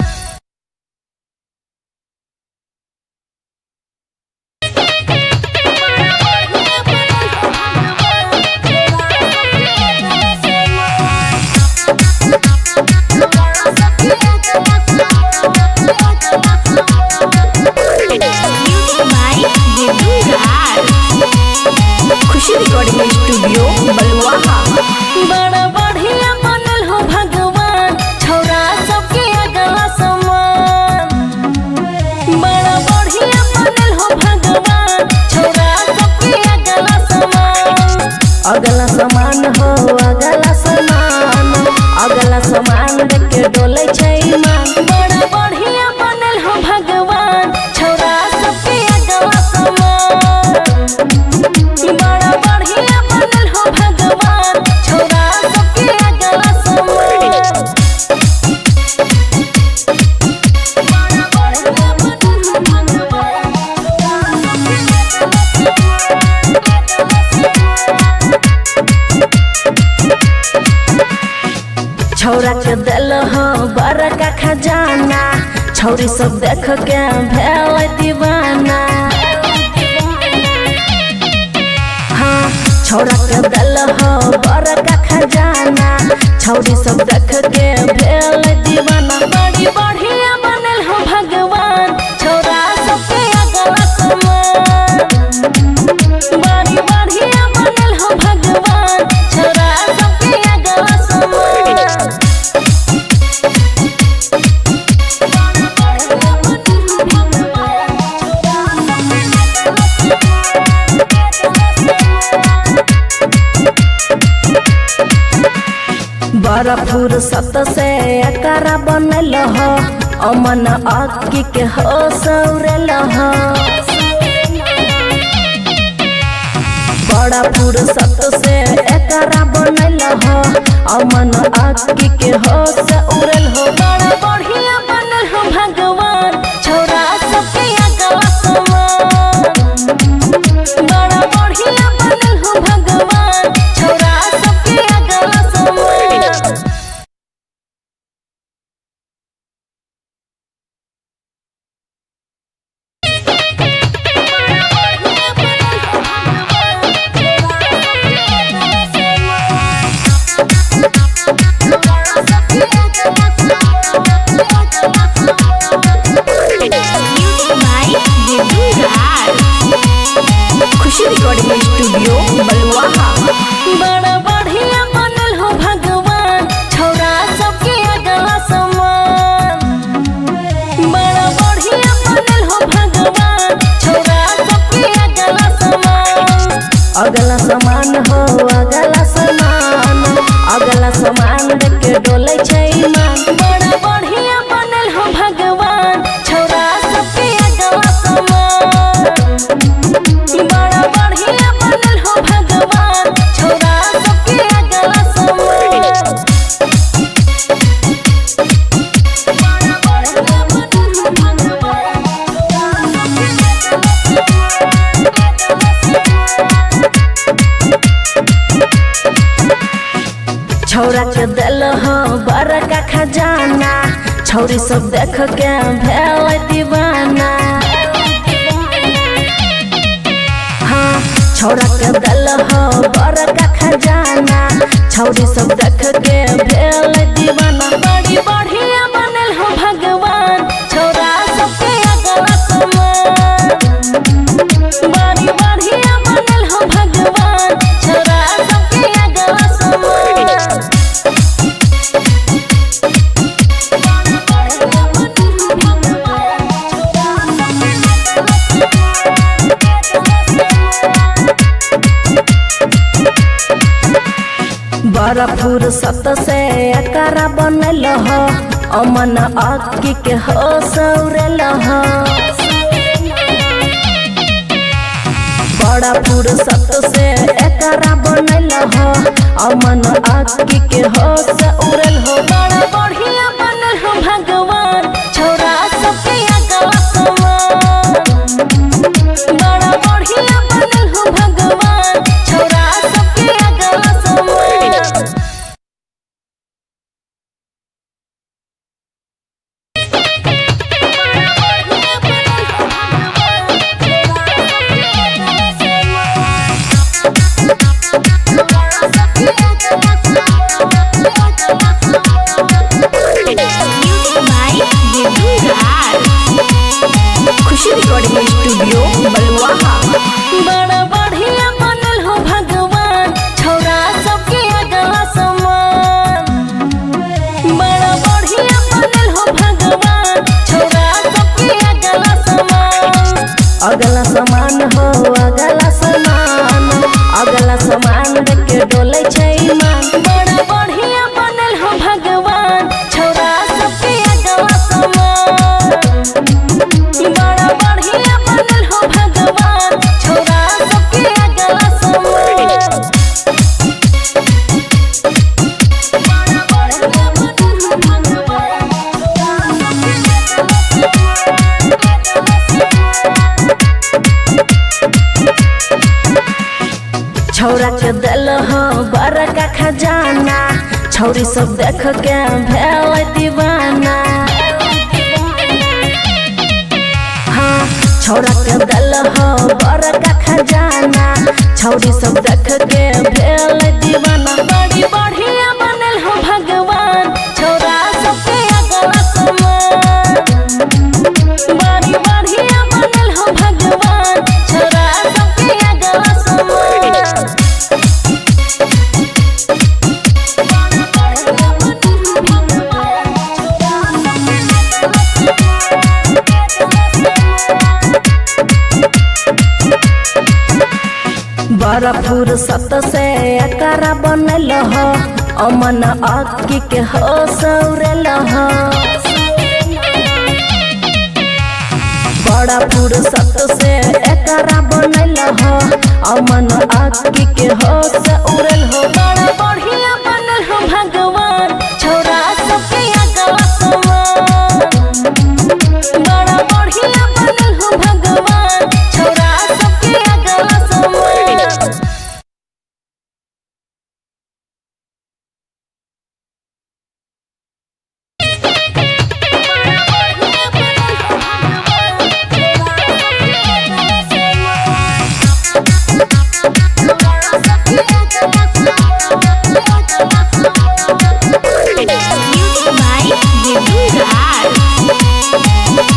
खुशी रिकॉर्डिंग स्टूडियो बलुआहा। बड़ा बढ़िया बनल हो भगवान छोरा सबके अगला समान बड़ा बढ़िया बनल हो भगवान छोरा सबके अगला समान अगला समान हो अगला समान देख के डोले छै ईमान बड़ा बढ़िया बनल हो भगवान छोरा सबके अगला समान बड़ा बढ़िया बनल हो भगवान छोरा सबके अगला समान छौरा के दिल हो बड़का खजाना छौरी सब देख के भेल दीवाना हाँ छौरा के दिल हो बड़का खजाना छौरी सब देख के भेल दीवाना बड़ी बढ़िया बनल हो भगवान छोरा सबके अगला समान बड़ी बढ़िया बनल हो भगवान छोरा सबके अगला समान बड़ा फुर्सत से एकरा बनल हो अमन अक्की के हो सौरल हो बड़ा फुर्सत से एकरा बनल हो अमन अक्की के हो सौरल हो बड़ा बढ़िया बनल हो भगवान छोरा सबके अगला समान बड़ा बढ़िया बनल हो भगवान छोरा सबके अगला समान खुशी रिकॉर्डिंग स्टूडियो बलुआहा। बड़ा बढ़िया बनल हो भगवान छोरा सबके अगला समान बड़ा बढ़िया बनल हो भगवान छोरा सबके अगला समान अगला समान हो अगला समान देख के डोले छै ईमान बड़ा बढ़िया बनल हो भगवान छोरा सबके अगला समान बड़ा बढ़िया बनल हो भगवान छोरा सबके अगला समान छौरा के दिल हो बड़का खजाना छौरी सब देख के भेल दीवाना हाँ छौरा के दिल हो बड़का खजाना छौरी सब देख के भेल दीवाना बड़ी बढ़िया बनल हो भगवान छोरा सबके अगला समान बड़ी बढ़िया बनल हो भगवान छोरा सबके अगला समान बड़ा फुर्सत से एकरा बनल हो अमन अक्की के हो सौरल हो फुर्सत से एकरा बनल हो अमन आँखी के होश उड़ल हो बड़ा बढ़िया बनल हो भगवान छोरा सबके अगवा समान बड़ा बढ़िया बनल हो भगवान छोरा सबके अगवा समान खुशी रिकॉर्डिंग स्टूडियो बलुआहा। बड़ा बढ़िया बनल हो भगवान छोरा सबके अगवा समान बड़ा बढ़िया बनल हो भगवान छोरा सबके अगवा समान अगला समान हो अगला समान देख के डोले छै ईमान बड़ा बढ़िया बनल हो भगवान छोरा सबके अगवा समान बड़ा बढ़िया बनल हो भगवान छोरा सबके अगवा समान बड़ा बढ़िया बनल हो छौरा के दिल हो बड़का खजाना छौरी सब देख के भेल दीवाना हाँ छौरा के दिल हो बड़का खजाना छौरी सब देख के भेल दीवाना बड़ी बढ़िया बनल हो भगवान छोरा सबके अगवा समान बड़ी बढ़िया बनल हो भगवान छोरा सबके अगवा समान बड़ा फुर्सत से एकरा बनल हो अमन आँखी के होश उड़ल हो बड़ा फुर्सत से एकरा बनल हो अमन आँखी के होश उड़ल हो बड़ा बढ़िया बनल हो भगवान छोरा सबके अगवा समान बड़ा बढ़िया बनल हो भगवान छोरा सबके अगवा समान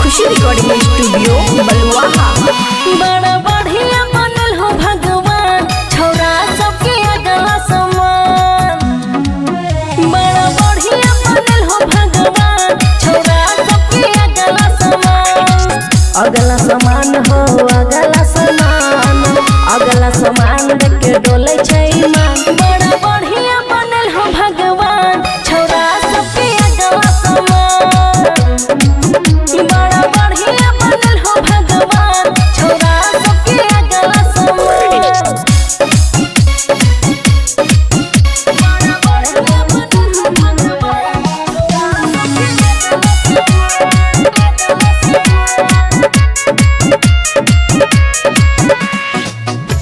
खुशी रिकॉर्डिंग स्टूडियो बलुआहा। बड़ा बढ़िया बनल हो भगवान छोरा सबके अगवा समान बड़ा बढ़िया बनल हो भगवान छोरा सबके अगवा समान अगला समान हो अगला समान देख के डोले छै ईमान बड़ा बढ़िया बनल हो भगवान छोरा सबके अगवा समान बड़ा बढ़िया बनल हो भगवान छोरा सबके अगवा समान बड़ा बढ़िया बनल हो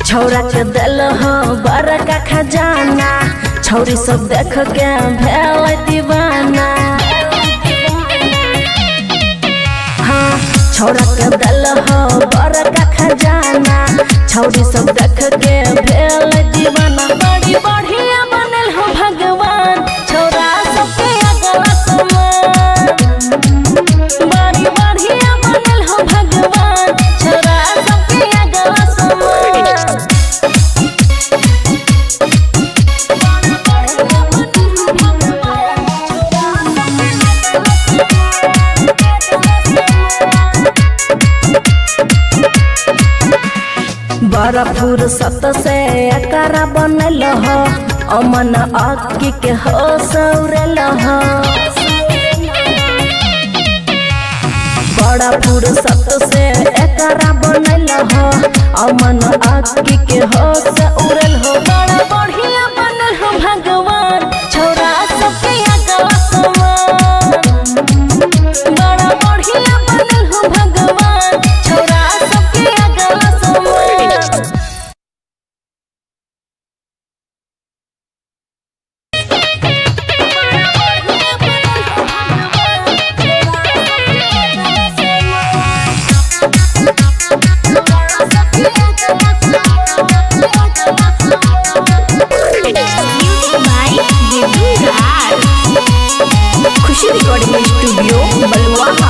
छौरा के दिल हो बड़का खजाना छौरी सब देख के भेल दीवाना हाँ छौरा के दिल हो बड़का खजाना छौरी सब देख के भेल दीवाना बड़ी बढ़िया बनल हो भगवान छोरा सबके अगवा समान बड़ी बढ़िया बनल हो भगवान छोरा सबके अगवा समान बड़ा फुर्सत से एकरा बनल हो अमन आँखी के होश उड़ल हो बड़ा फुर्सत से एकरा बनल हो अमन आँखी के के होश उड़ल हो बड़ा बढ़िया बनल हो भगवान छौरा सबके अगला समान बड़ा बढ़िया बनल हो भगवान छौरा सबके अगला समान खुशी रिकॉर्डिंग स्टूडियो बलुआहा।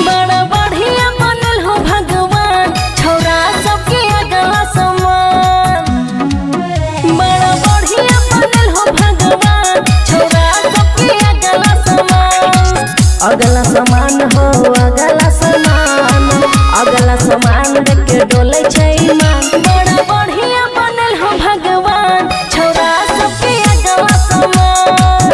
बड़ा बढ़िया बनल हो भगवान छौरा सबके अगला समान बड़ा बढ़िया बनल हो भगवान छौरा सबके अगला समान अगला समान हो अगला समान देख के डोले छै ईमान बड़ा बढ़िया बनल हो भगवान छौरा सबके अगला समान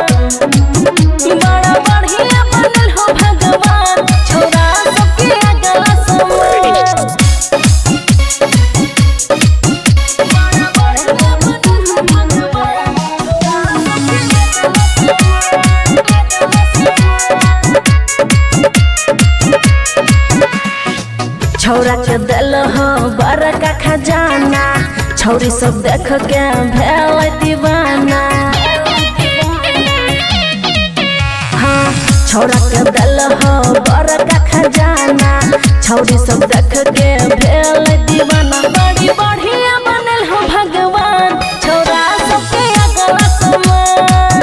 बड़ा बढ़िया बनल हो भगवान छौरा सबके अगला समान छौरा के दिल हो बड़का खजाना छौरी सब देख के भेल दीवाना हाँ छौरा के दिल हो बड़का खजाना छौरी सब देख के भेल दीवाना बड़ी बढ़िया बनल हो भगवान छौरा सबके अगला समान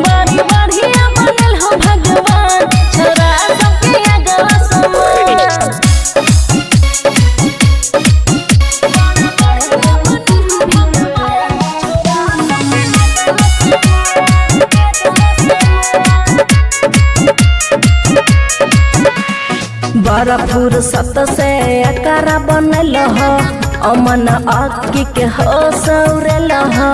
बड़ी बढ़िया बनल हो भगवान छौरा सबके अगला समान बड़ा फुर्सत से एकरा बनल हो अमन अक्की के हो सौरल हो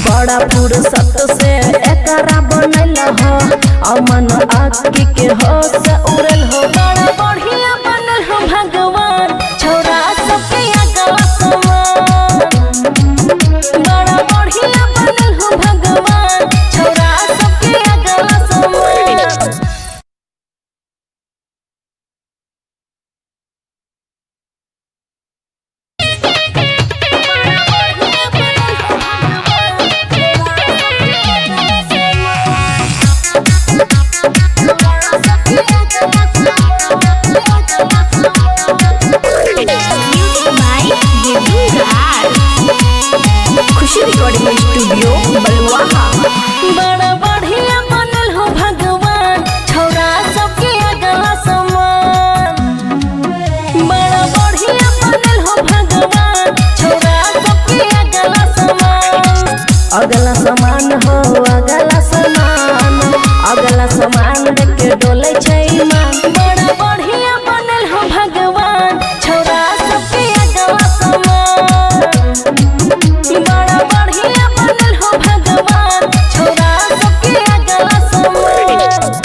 बड़ा फुर्सत से एकरा बनल हो अमन अक्की के हो सौरल हो बड़ा बढ़िया बनल हो भगवान छौरा सबके अगला समान बड़ा बढ़िया बनल हो भगवान छौरा सबके अगला समान खुशी रिकॉर्डिंग स्टूडियो बलुआहा। बड़ा बढ़िया बनल हो भगवान छौरा सबके अगला समान बड़ा बढ़िया बनल हो भगवान छौरा सबके अगला समान अगला समान हो अगला समान देख के डोले छै ईमान बड़ा बढ़िया बनल हो भगवान छौरा सबके अगला समान बड़ा बढ़िया बनल हो भगवान छौरा सबके अगला समान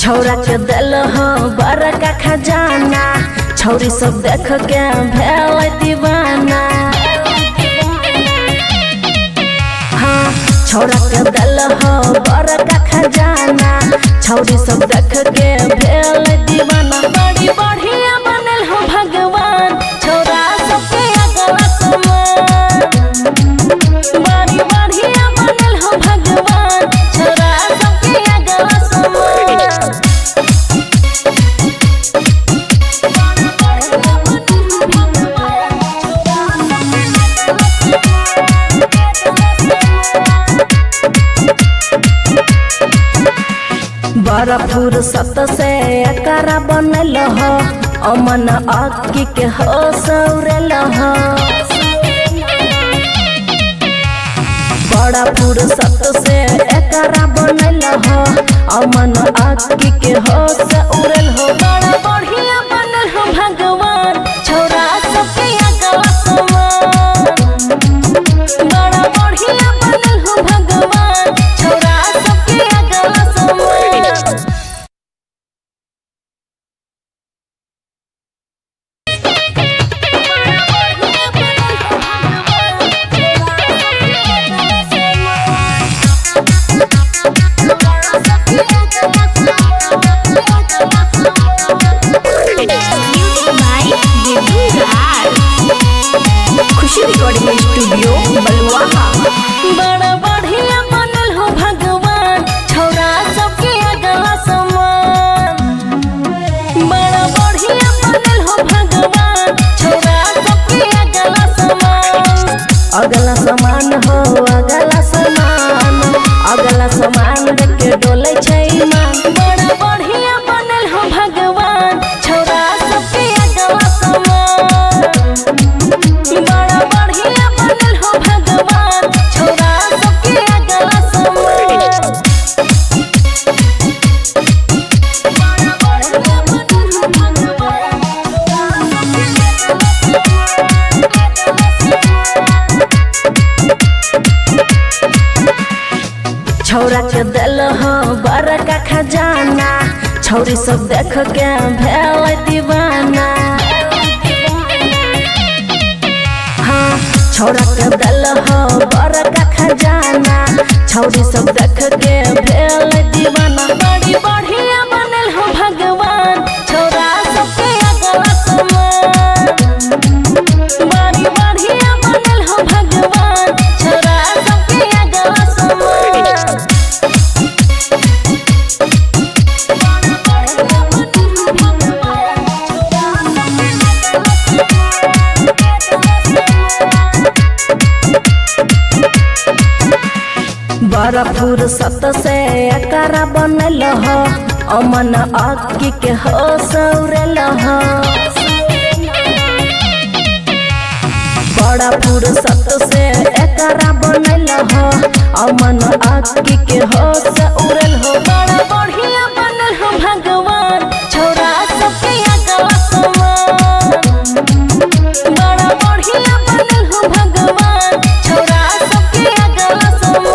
छौरा के दिल हो बड़का खजाना छौरी सब देख के भेल दीवाना हाँ छौरा के दिल हो बड़का खजाना छौरी सब देख के भेल दीवाना बड़ी बढ़िया बनल हो भगवान छौरा सबके अगला समान बड़ी बढ़िया बनल हो भगवान छौरा सबके अगला समान बड़ा फुर्सत से एकरा बनल हो अमन अक्की के हो सौरल हो बड़ा फुर्सत से एकरा बनल हो अमन अक्की के हो सौरल हो बड़ा बढ़िया बनल हो भगवान छौरा बढ़िया बनल हो भगवान छौरा सबके अगला समान। अगला समान हो अगला समान, अगला समान देख के डोले छै ईमान। बड़ा बढ़िया बनल हो भगवान छौरा सबके अगला समान। बड़ा बढ़िया बनल हो भगवान छौरा सबके अगला समान। छौरा के दिल हो बड़का खजाना, छौरी सब देख के भेल दीवाना। हाँ छौरा के दिल हो बड़का खजाना, छौरी सब देख के भेल दीवाना। बड़ी बढ़िया बनल हो भगवान छौरा सबके अगला समान। बड़ी बढ़िया बनल हो भगवान छौरा सबके अगला समान। बड़ा फुर्सत से एकरा बनल हो, अमन आँखी के हो सौरल हो। बड़ा फुर्सत से एकरा बनल हो, अमन आँखी के हो सौरल हो। बड़ा बढ़िया बनल हो भगवान छौरा सबके अगला समान। बड़ा बढ़िया बनल हो भगवान छौरा सबके अगला समान।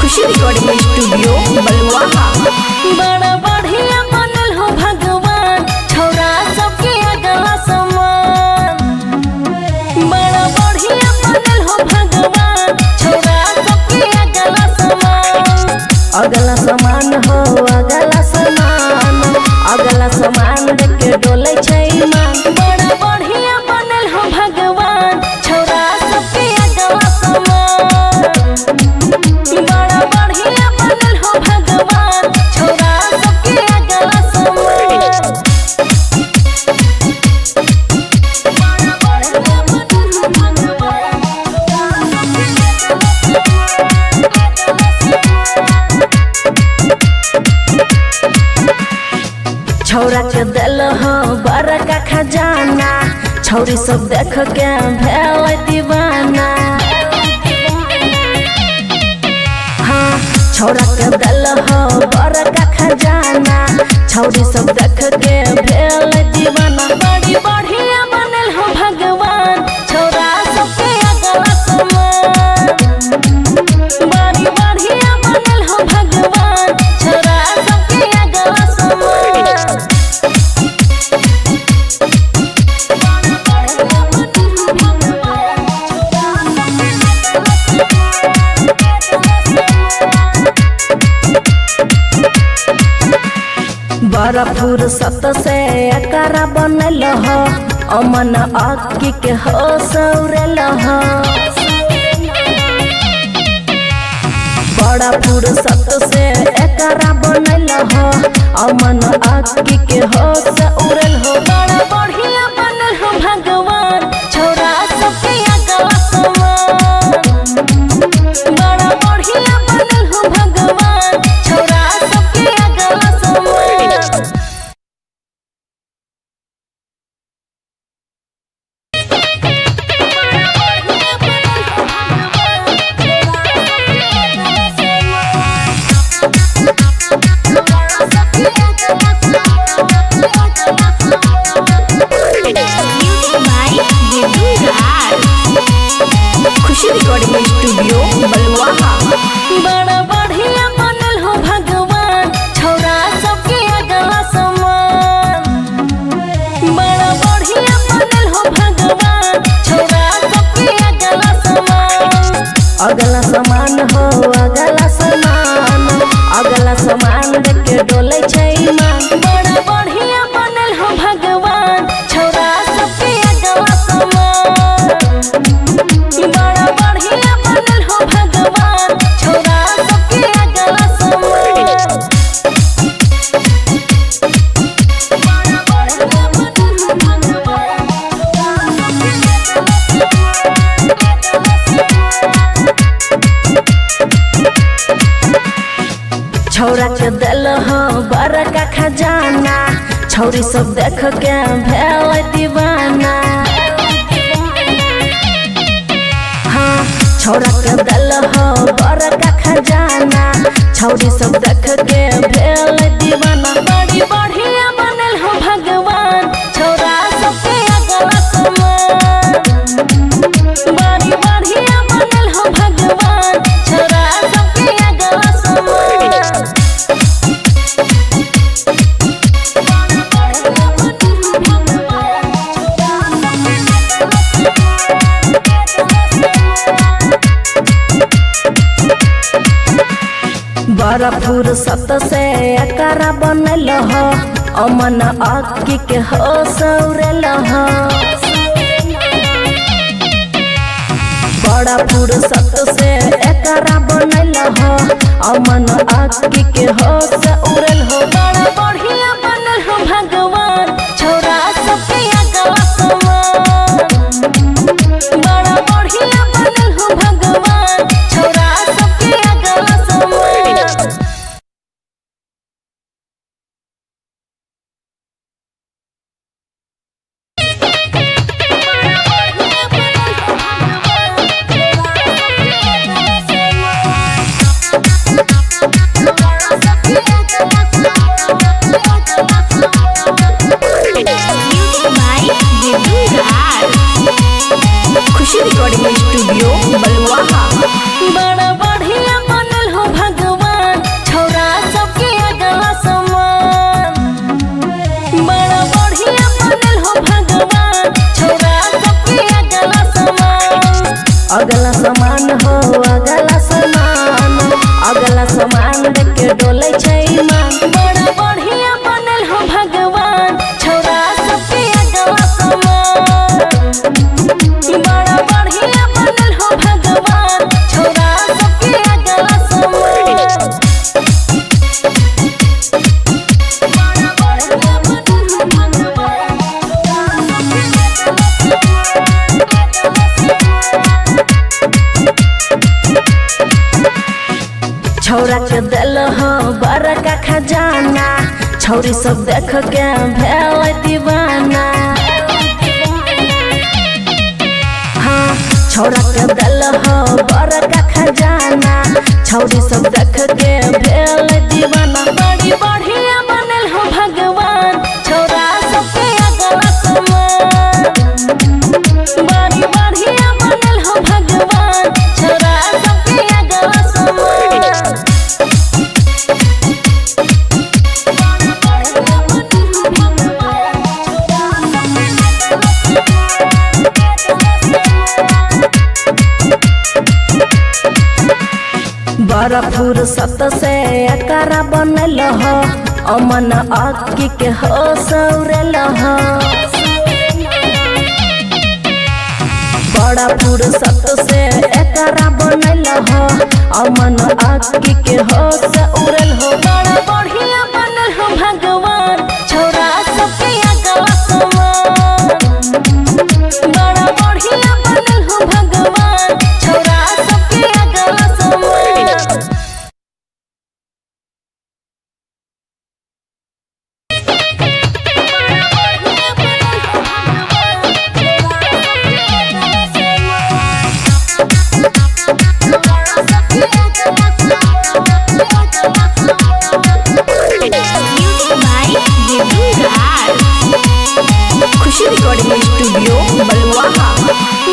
खुशी रिकॉर्डिंग स्टूडियो बलुआहा। बड़ा बढ़िया बनल हो भगवान छौरा सबके अगला समान। बड़ा बढ़िया बनल हो भगवान छौरा सबके अगला समान। अगला समान हो अगला समान, अगला समान देख के डोले छै ईमान। बड़ा बढ़िया बनल हो भगवान छौरा सबके अगला समान। बड़ा बढ़िया बनल हो भगवान छौरा सबके अगला समान। छौरा के दिल हो बड़का खजाना, छौरी सब देख के भेल दीवाना। हाँ छौरा के दिल हो बड़का खजाना, छौरी सब देख के भेल दीवाना। बड़ी बढ़िया बनल हो भगवान छौरा सबके अगला समान। बड़ी बढ़िया बनल हो भगवान छौरा सबके अगला समान। बड़ा फुर्सत से एकरा बनल हो, अमन आँखी के हो सौरल हो। बड़ा फुर्सत से एकरा बनल हो, अमन आँखी के हो सौरल हो। बड़ा बढ़िया बनल हो भगवान छौरा सबके अगला समान। बड़ा बढ़िया बनल हो भगवान छौरा सबके अगला समान। खुशी रिकॉर्डिंग स्टूडियो बलुआहा। बड़ा बढ़िया बनल हो भगवान छौरा सबके अगला समान। बड़ा बढ़िया बनल हो भगवान छौरा सबके अगला समान। छौरा के दिल हो बड़का खजाना, छौरी सब देख के भेल दीवाना। हाँ छौरा के दिल हो बड़का खजाना, छौरी सब देख के भेल दीवाना। बड़ी बढ़िया बनल हो भगवान, छौरा सबके अगला समान। बड़ी बढ़िया बनल हो भगवान, छौरा सबके अगला समान। बड़ा फुर्सत से एकरा बनल हो, अमन आँखी के हो सौरल हो। बड़ा फुर्सत से एकरा बनल हो, अमन आँखी के हो सौरल हो। बड़ा बढ़िया बनल हो भगवान, छौरा सबके अगला समान। बड़ा बढ़िया बनल हो भगवान, छौरा सबके अगला समान। खुशी रिकॉर्डिंग स्टूडियो बलुआहा। बड़ा बढ़िया बनल हो भगवान, छौरा सबके अगला समान। बड़ा बढ़िया बनल हो भगवान, छौरा सबके अगला समान। अगला समान हो अगला समान, अगला समान देख के डोले छै ईमान। बड़ा बढ़िया बनल हो भगवान, छौरा सबके अगला समान। बड़ा बढ़िया बनल हो भगवान, छौरा सबके अगला समान। छौरा के दिल हो बड़का खजाना, छौरी सब देख के भेल दीवाना। हाँ छौरा के दिल हो बड़का खजाना, छौरी सब देख के भेल दीवाना। बड़ी बढ़िया बनल हो भगवान, छौरा सबके अगला समान। बड़ी बढ़िया बनल हो भगवान, छौरा सबके अगला समान। बड़ा फुर्सत से एकरा बनल हो, अमन आँखी के हो सौरल हो। बड़ा फुर्सत से एकरा बनल हो, अमन आँखी के हो सौरल हो। बड़ा बढ़िया बनल हो भगवान, छौरा सबके अगला समान। बड़ा बढ़िया बनल हो भगवान, छौरा सबके अगला समान। खुशी रिकॉर्डिंग स्टूडियो बलुआहा।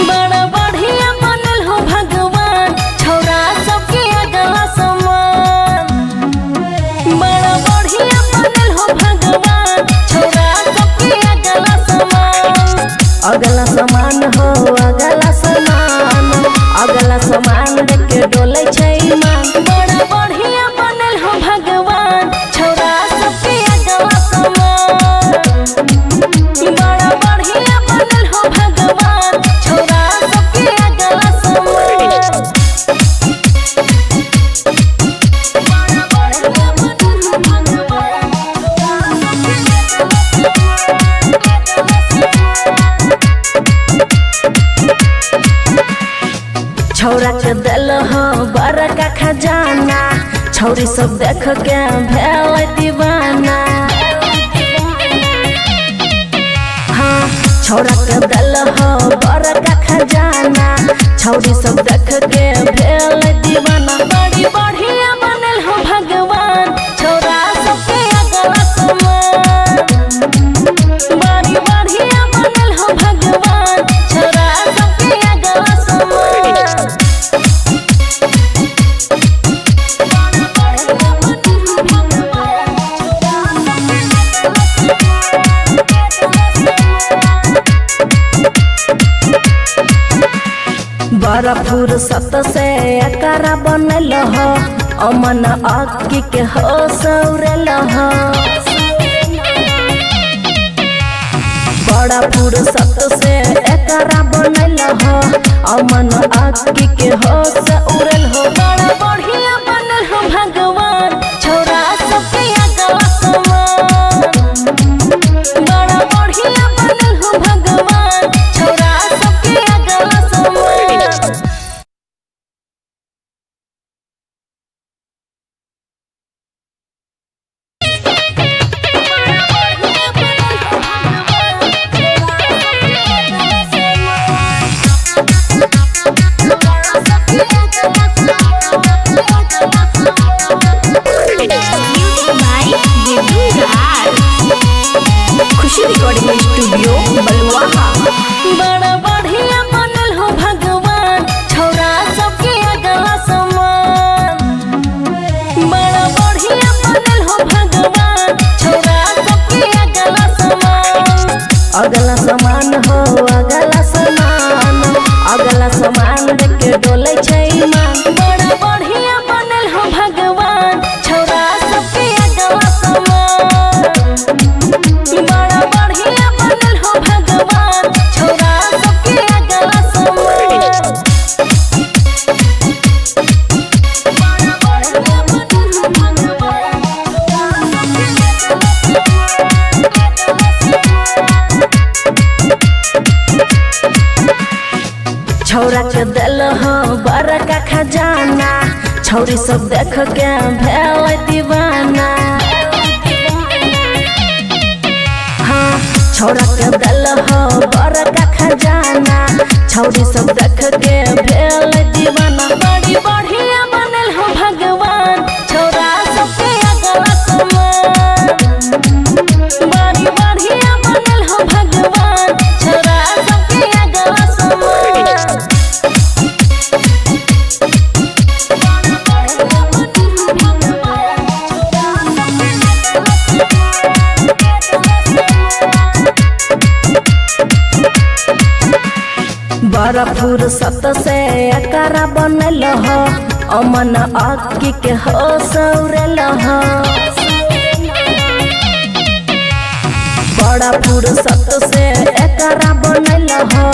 बड़ा बढ़िया बनल हो भगवान, छौरा सबके अगला समान। बड़ा बढ़िया बनल हो भगवान, छौरा सबके अगला समान। अगला समान हो अगला समान, अगला समान देख के डोले छै ईमान। बड़ा बढ़िया बनल हो भगवान, छौरा सबके अगला समान। बड़ा बढ़िया बनल हो भगवान, छौरा सबके अगला समान। छौरा के दिल हो बड़का खजाना, छौरी सब देख के भेल दीवाना। हाँ छौरा के दिल हो बड़का खजाना, छौरी सब देख के भेल दीवाना। बड़ी बढ़िया बनल हो भगवान छौरा सबके अगला समान। बड़ी बढ़िया बनल हो भगवान छौरा सबके अगला समान। बड़ा फुर्सत से एकरा बनल हो, अमन अक्की के हो सौरल हो। बड़ा फुर्सत से एकरा बनल हो, अमन अक्की के हो सौरल हो। बड़ा बढ़िया बनल हो भगवान छौरा सबके अगला समान। बड़ा बढ़िया बनल हो भगवान छौरा सबके अगला समान। खुशी रिकॉर्डिंग स्टूडियो बलुआहा। बड़ा बढ़िया बनल हो भगवान छौरा सबके अगला समान। बड़ा बढ़िया बनल हो भगवान छौरा सबके अगला समान। अगला समान हो अगला समान, अगला समान देख के डोले छै ईमान। बड़ा बढ़िया बनल हो भगवान छौरा सबके अगला समान। बड़ा बढ़िया बनल हो भगवान छौरा सबके अगला समान। छौरा के दिल हो बड़का खजाना, छौरी सब देख के भेल दीवाना। हाँ छौरा के दिल हो बड़का खजाना, छौरी सब देख के भेल दीवाना। बड़ी बढ़िया बनल हो भगवान छौरा सबके अगला समान। बड़ी बढ़िया बनल हो भगवान छौरा सबके अगला समान। बड़ा फुर्सत से एकरा बनल हो, अमन अक्की के हो सौरल हो। बड़ा फुर्सत से एकरा बनल हो,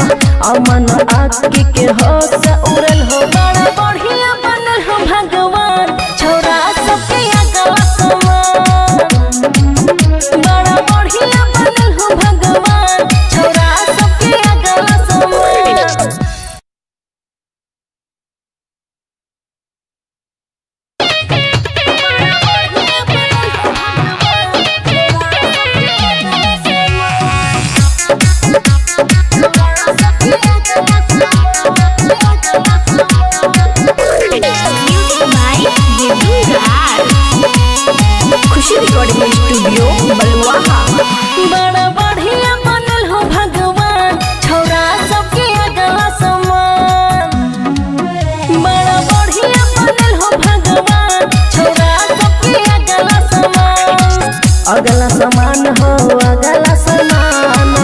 अमन अक्की के हो सौरल हो। बड़ा बढ़िया बनल हो भगवान छौरा सबके अगला समान। बड़ा बढ़िया बनल हो भगवान छौरा सबके अगला समान। खुशी रिकॉर्डिंग स्टूडियो बलुआहा। बड़ा बढ़िया बनल हो भगवान छौरा सबके अगला समान। बड़ा बढ़िया बनल हो भगवान छौरा सबके अगला समान। अगला समान हो अगला समान,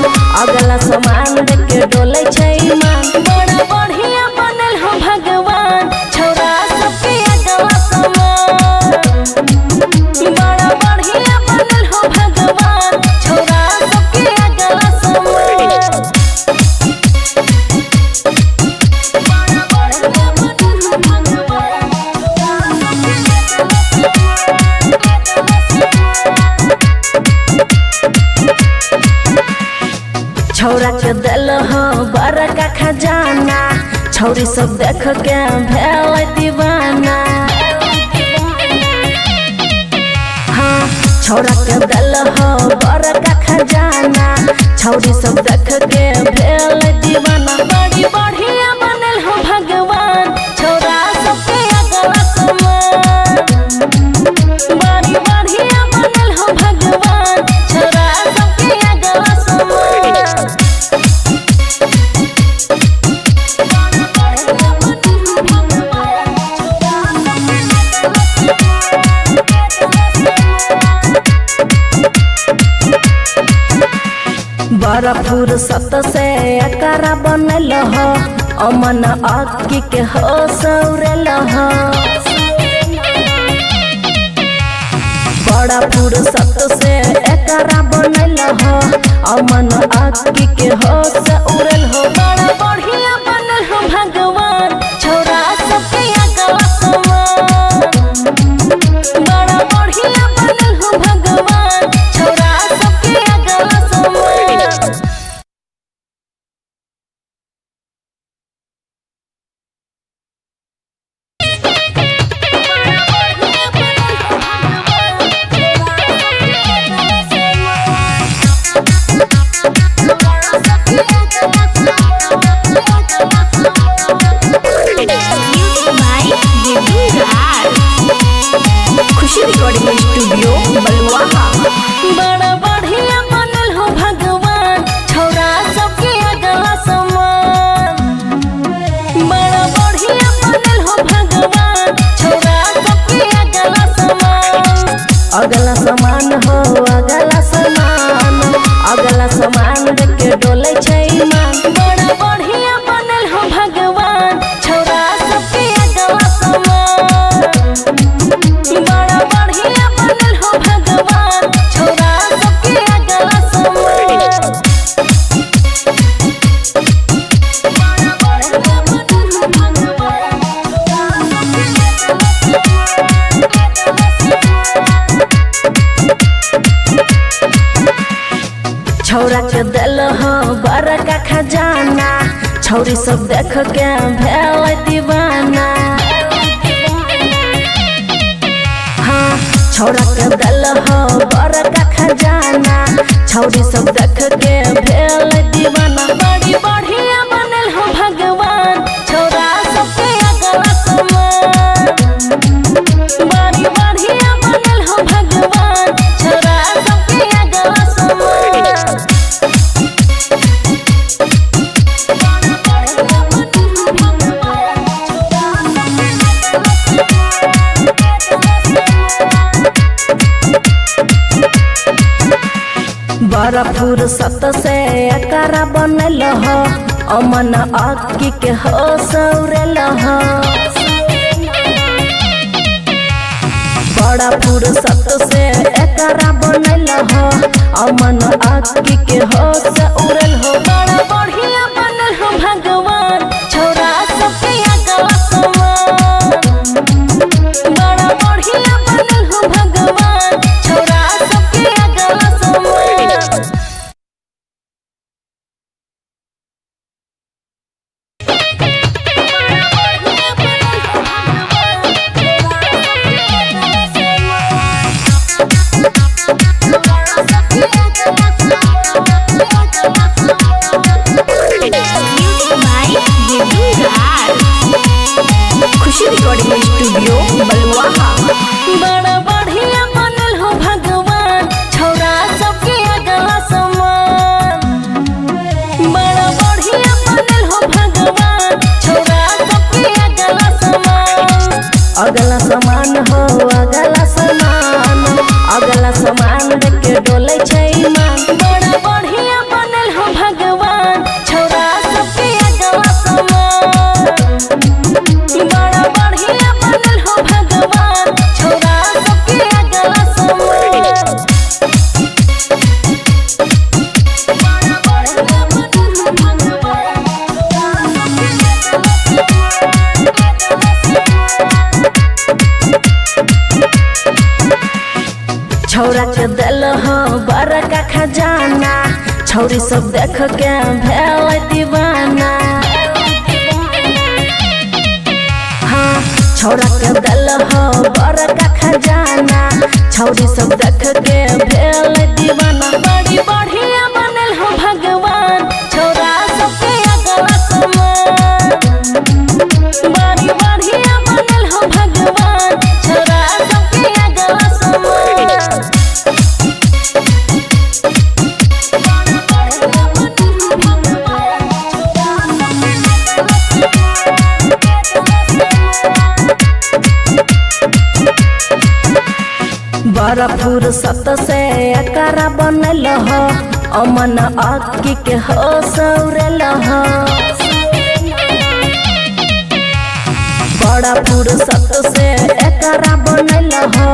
अगला समान देख के डोले छै ईमान। बड़ा बढ़िया बनल हो भगवान छौरा सबके अगला समान। बड़ा बढ़िया बनल हो भगवान छौरा सबके अगला समान। छौरा के दिल हो बड़का खजाना, छौरी सब देख के भेल दीवाना। छौरा के दल हो बड़का खजाना छौरी सब देख के भेल दीवाना बड़ी बढ़िया बनल हो भगवान छौरा सबके अगला समान बड़ी बढ़िया बनल हो भगवान छौरा सबके अगला समान बड़ा फुर्सत से अकारा बनल हो अमन आकी के हो सौरल हो बड़ा फुर्सत से अकारा बनल हो अमन आकी के हो सौरल हो बड़ा बढ़िया बनल हो भगवान छौरा सबके अगला समान बड़ा बढ़िया बनल हो भगवान छौरा सबके अगला समान खुशी रिकॉर्डिंग स्टूडियो बलुआहा। बड़ा बढ़िया बनल हो भगवान छौरा सबके अगला समान बड़ा बढ़िया बनल हो भगवान छौरा सबके अगला समान अगला समान हो अगला समान देख के डोले छै ईमान बड़ा बढ़िया बनल हो भगवान छौरा सबके अगला समान बड़ा बढ़िया बनल हो भगवान छौरा सबके अगला समान छौरा के दिल हो बड़का खजाना छौरी सब देख के भेल दीवाना हाँ छौरा के दिल हो बड़का खजाना छौरी सब देख के भेल दीवाना बड़ी बढ़िया बनल हो भगवान छौरा सबके अगला समान बड़ी बढ़िया बनल हो भगवान छौरा सबके अगला समान बड़ा फुर्सत से अकारा बनल हो अमन आकी के हो सौरल हो बड़ा फुर्सत से अकारा बनल हो अमन आकी के हो सौरल हो बड़ा बढ़िया बनल हो भगवान छौरा सबके अगला समान बड़ा बढ़िया बनल हो भगवान छौरा सबके अगला समान खुशी रिकॉर्डिंग स्टूडियो बलुआहा। बड़ा बढ़िया बनल हो भगवान छौरा सबके अगला समान बड़ा बढ़िया बनल हो भगवान छौरा सबके अगला समान अगला समान हो अगला समान देख के डोले छै ईमान बड़ा बढ़िया बनल हो भगवान छौरा सबके अगला समान बड़ा बढ़िया बनल हो भगवान छौरा सबके अगला समान छौरा के दिल हो बड़का खजाना छौरी सब देख के भेल दीवाना हाँ छौरा के दिल हो बड़का खजाना छौरी सब देख के भेल दीवाना बड़ी बढ़िया बनल हो भगवान छौरा सबके अगला समान बड़ी बढ़िया बनल हो भगवान छौरा सबके अगला समान बड़ा फुर्सत से एकरा बनल हो अमन अक्की के हो सौरल हो बड़ा फुर्सत से एकरा बनल हो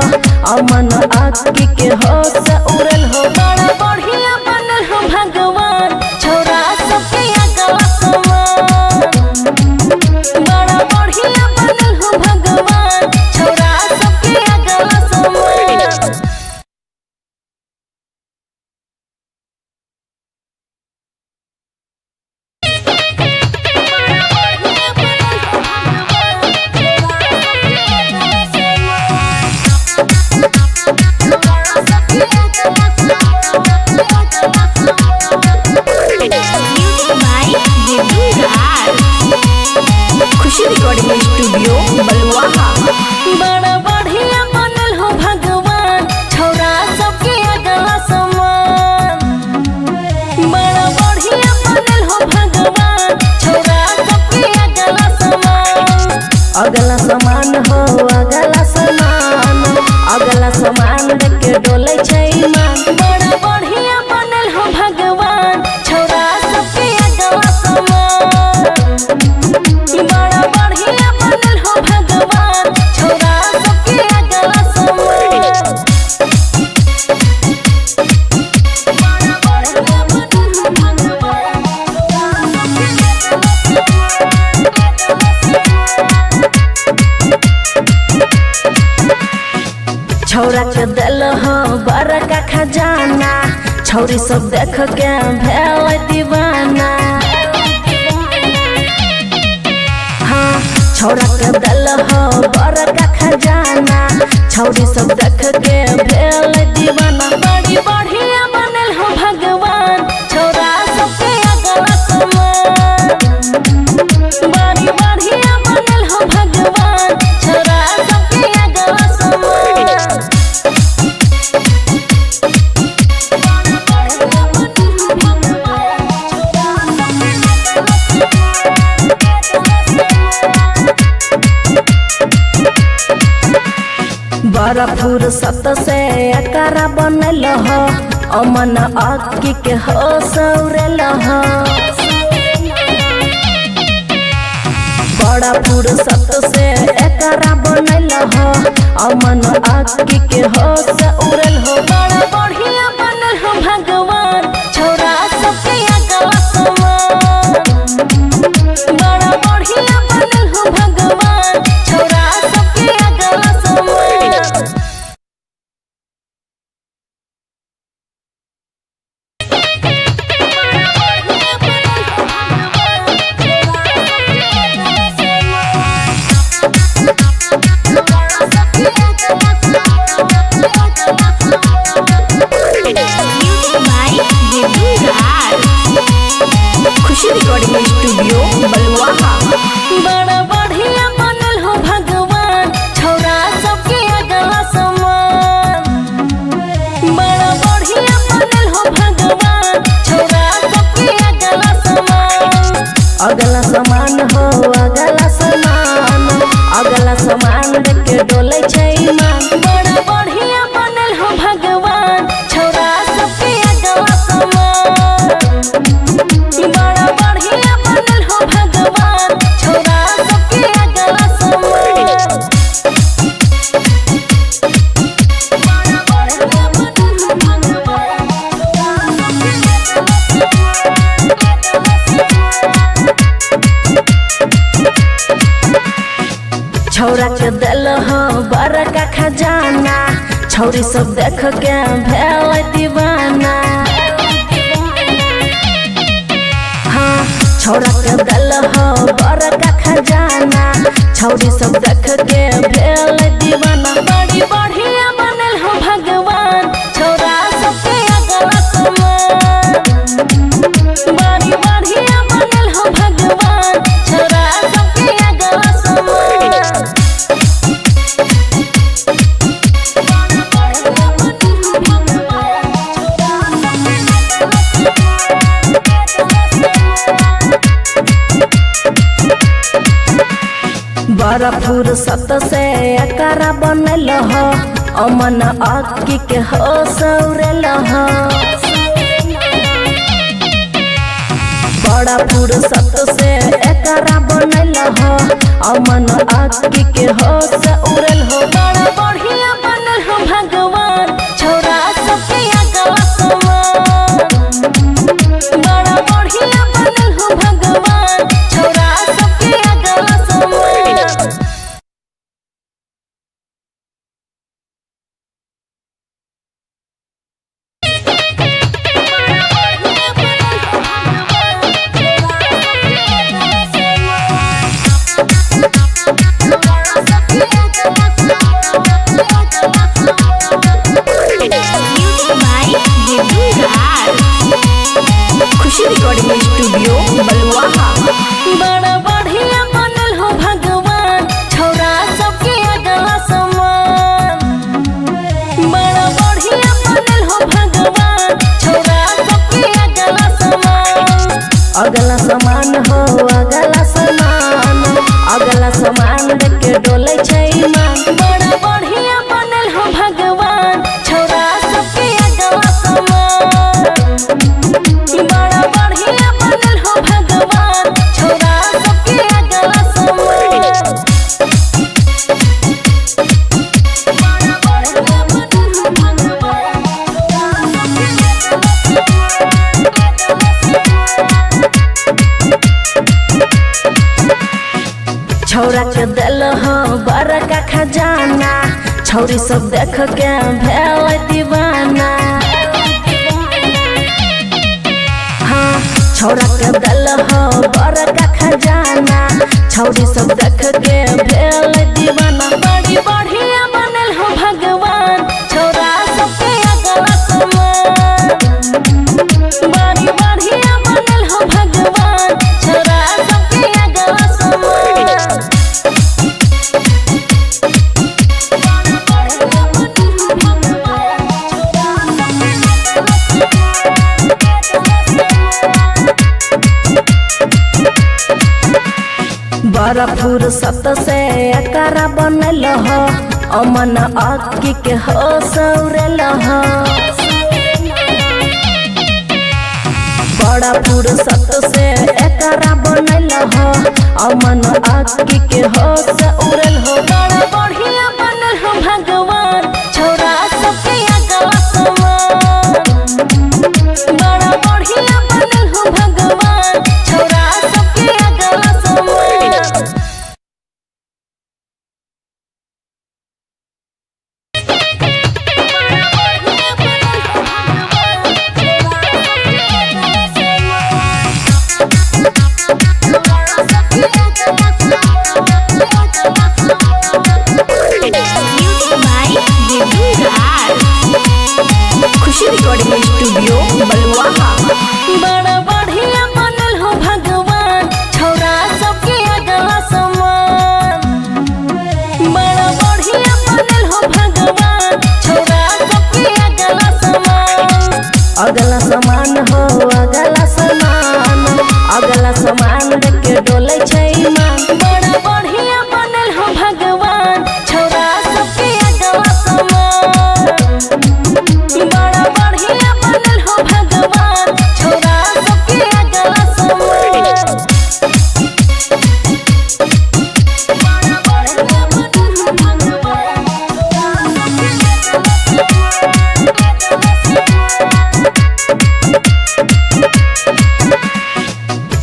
अमन अक्की के हो सौरल हो बड़ा बढ़िया बनल हो भगवान छौरा सबके अगला समान बड़ा बढ़िया बनल हो भगवान छौरा सबके अगला समान खुशी रिकॉर्डिंग स्टूडियो बलुआहा। बड़ा बढ़िया बनल हो भगवान छौरा सबके अगला समान बड़ा बढ़िया बनल हो भगवान छौरा सबके अगला समान अगला समान हो अगला समान देख के डोले छै ईमान बड़ा बढ़िया बनल हो भगवान छौरा सबके अगला समान बड़ा बढ़िया बनल हो भगवान छौरा सबके अगला समान छौरा के दिल हो बड़का खजाना छौरी सब देख के भेल दीवाना हाँ छौरा के दिल हो बड़का खजाना छौरी सब देख के भेल दीवाना बड़ी बढ़िया बनल हो भगवान छौरा सबके अगला समान बड़ी बढ़िया बनल हो भगवान छौरा सबके अगला समान बड़ा फुर्सत से एकरा बनल हो अमन अक्की के हो सौरल हो बड़ा फुर्सत से एकरा बनल हो अमन अक्की के हो सौरल हो बड़ा बढ़िया बनल हो भगवान छौरा सबके अगला समान बड़ा बढ़िया बनल हो भगवान छौरा सबके अगला समान खुशी रिकॉर्डिंग स्टूडियो बलुआहा। बड़ा बढ़िया बनल हो भगवान छौरा सबके अगला समान बड़ा बढ़िया बनल हो भगवान छौरा सबके अगला समान अगला समान हो अगला समान देख के डोले छै ईमान बड़ा बढ़िया बनल हो भगवान छौरा सबके अगला समान बड़ा बढ़िया बनल हो भगवान छौरा सबके अगला समान छौरा के दिल हो बड़का खजाना छौरी सब देख के भेल दीवाना हाँ छौरा के दिल हो बड़का खजाना छौरी सब देख के भेल दीवाना बड़ी बड़ी बढ़िया बनल हो भगवान छोरा सबके अगला समान बड़ी बढ़िया बनल हो भगवान छोरा सबके अगला समान बड़ा फुर्सत से एकरा बनल हो अमन अक्की के हो सौरल हो बड़ा फुर्सत से एकरा बनल हो अमन अक्की के हो सौरल हो बड़ा बढ़िया बनल हो भगवान छोरा सबके अगला समान बड़ा बढ़िया बनल हो भगवान छोरा सबके अगला समान खुशी रिकॉर्डिंग स्टूडियो बलुआहा। बड़ा बढ़िया बनल हो भगवान छोरा सबके अगला समान बड़ा बढ़िया बनल हो भगवान छोरा सबके अगला समान अगला समान हो अगला समान देख के डोले छै ईमान बड़ा बढ़िया बनल हो भगवान छोरा सबके अगला समान बड़ा बढ़िया बनल हो भगवान छोरा सबके अगला समान छौरा के दिल हो बड़का खजाना छौरी सब देख के भेल दीवाना हाँ छौरा के दिल हो बड़का खजाना छौरी सब देख के भेल दीवाना बड़ी बढ़िया बनल हो भगवान छोरा सबके अगला समान बड़ी बढ़िया बनल हो भगवान छोरा सबके अगला समान बड़ा फुर्सत से एकरा बनल हो अमन अक्की के हो सौरल हो बड़ा फुर्सत से एकरा बनल हो अमन अक्की के हो सौरल हो बड़ा बढ़िया बनल हो भगवान छोरा सबके अगला समान बड़ा बढ़िया बनल हो भगवान छोरा सबके अगला समान खुशी रिकॉर्डिंग स्टूडियो बलुआहा। बड़ा बढ़िया बनल हो भगवान छोरा सबके अगला समान बड़ा बढ़िया बनल हो भगवान छोरा सबके अगला समान अगला समान हो अगला समान देख के डोले छै ईमान बड़ा बढ़िया बनल हो भगवान छोरा सबके अगला समान बड़ा बढ़िया बनल हो भगवान छोरा सबके अगला समान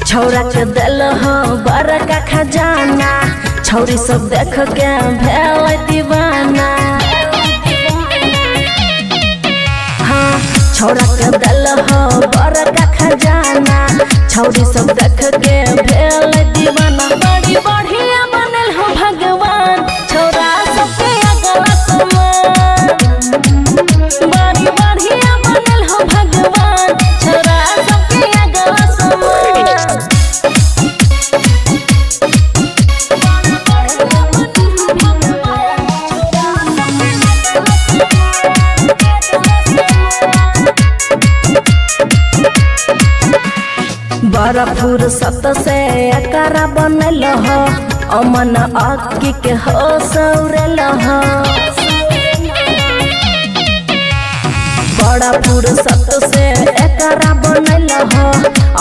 छौरा के दिल हो बड़का खजाना छौरी सब देख के भेल दीवाना हाँ छौरा के दिल हो बड़का खजाना छौरी सब देख के भेल दीवाना बड़ी बढ़िया बनल हो भगवान छोरा सबके अगला समान बड़ा फुर्सत से एकरा बनल हो अमन अक्की के हो सौरल हो बड़ा फुर्सत से एकरा बनल हो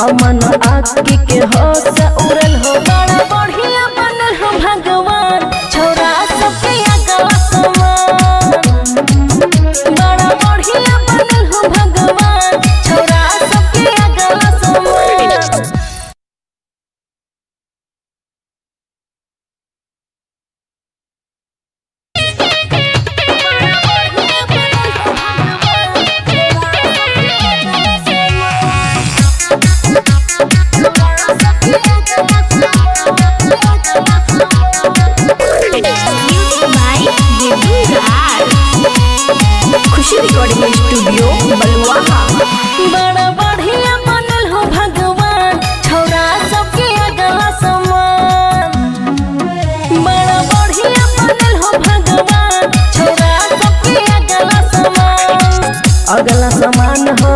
अमन अक्की के हो सौरल हो बड़ा बढ़िया बनल हो भगवान छोरा सबके अगला समान बड़ा बढ़िया बनल हो भगवान छोरा सबके अगला समान। खुशी रिकॉर्डिंग स्टूडियो बलुआहा। बड़ा बढ़िया बनल हो भगवान छोरा सबके अगला समान बड़ा बढ़िया बनल हो भगवान छोरा सबके अगला समान अगला समान हो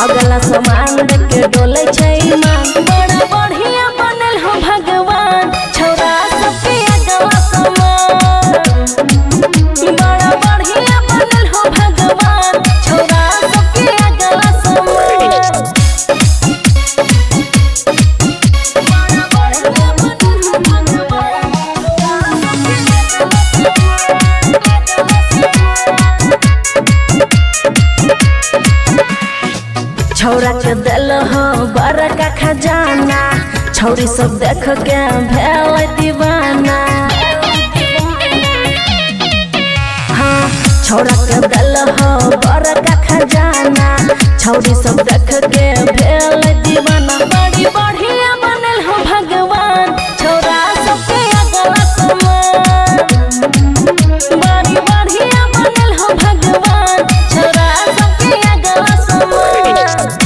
अगला समान देख के डोले छै ईमान बड़ा बढ़िया बनल हो भगवान छोरा सबके अगला समान बड़ा बढ़िया बनल हो भगवान छोरा सबके अगला समान। छौरा के दिल हो बड़का खजाना छौरी सब देख के भेल दीवाना हाँ छौरा के दिल हो बड़का खजाना छौरी सब देख के भेल दीवाना बड़ी बढ़िया बनल हो भगवान छोरा सबके अगला समान बड़ी बढ़िया बनल हो भगवान छोरा सबके अगला समान।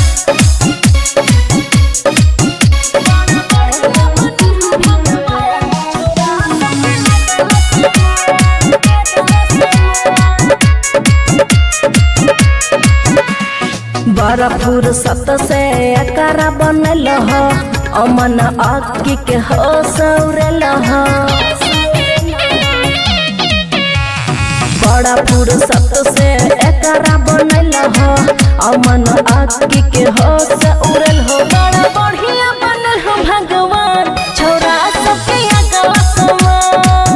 बड़ा फुर्सत से एकरा बनल हो अमन अक्की के हो सौरल हो बड़ा फुर्सत से एकरा बनल हो अमन अक्की के हो सौरल हो बड़ा बढ़िया बनल हो भगवान छोरा सबके अगला समान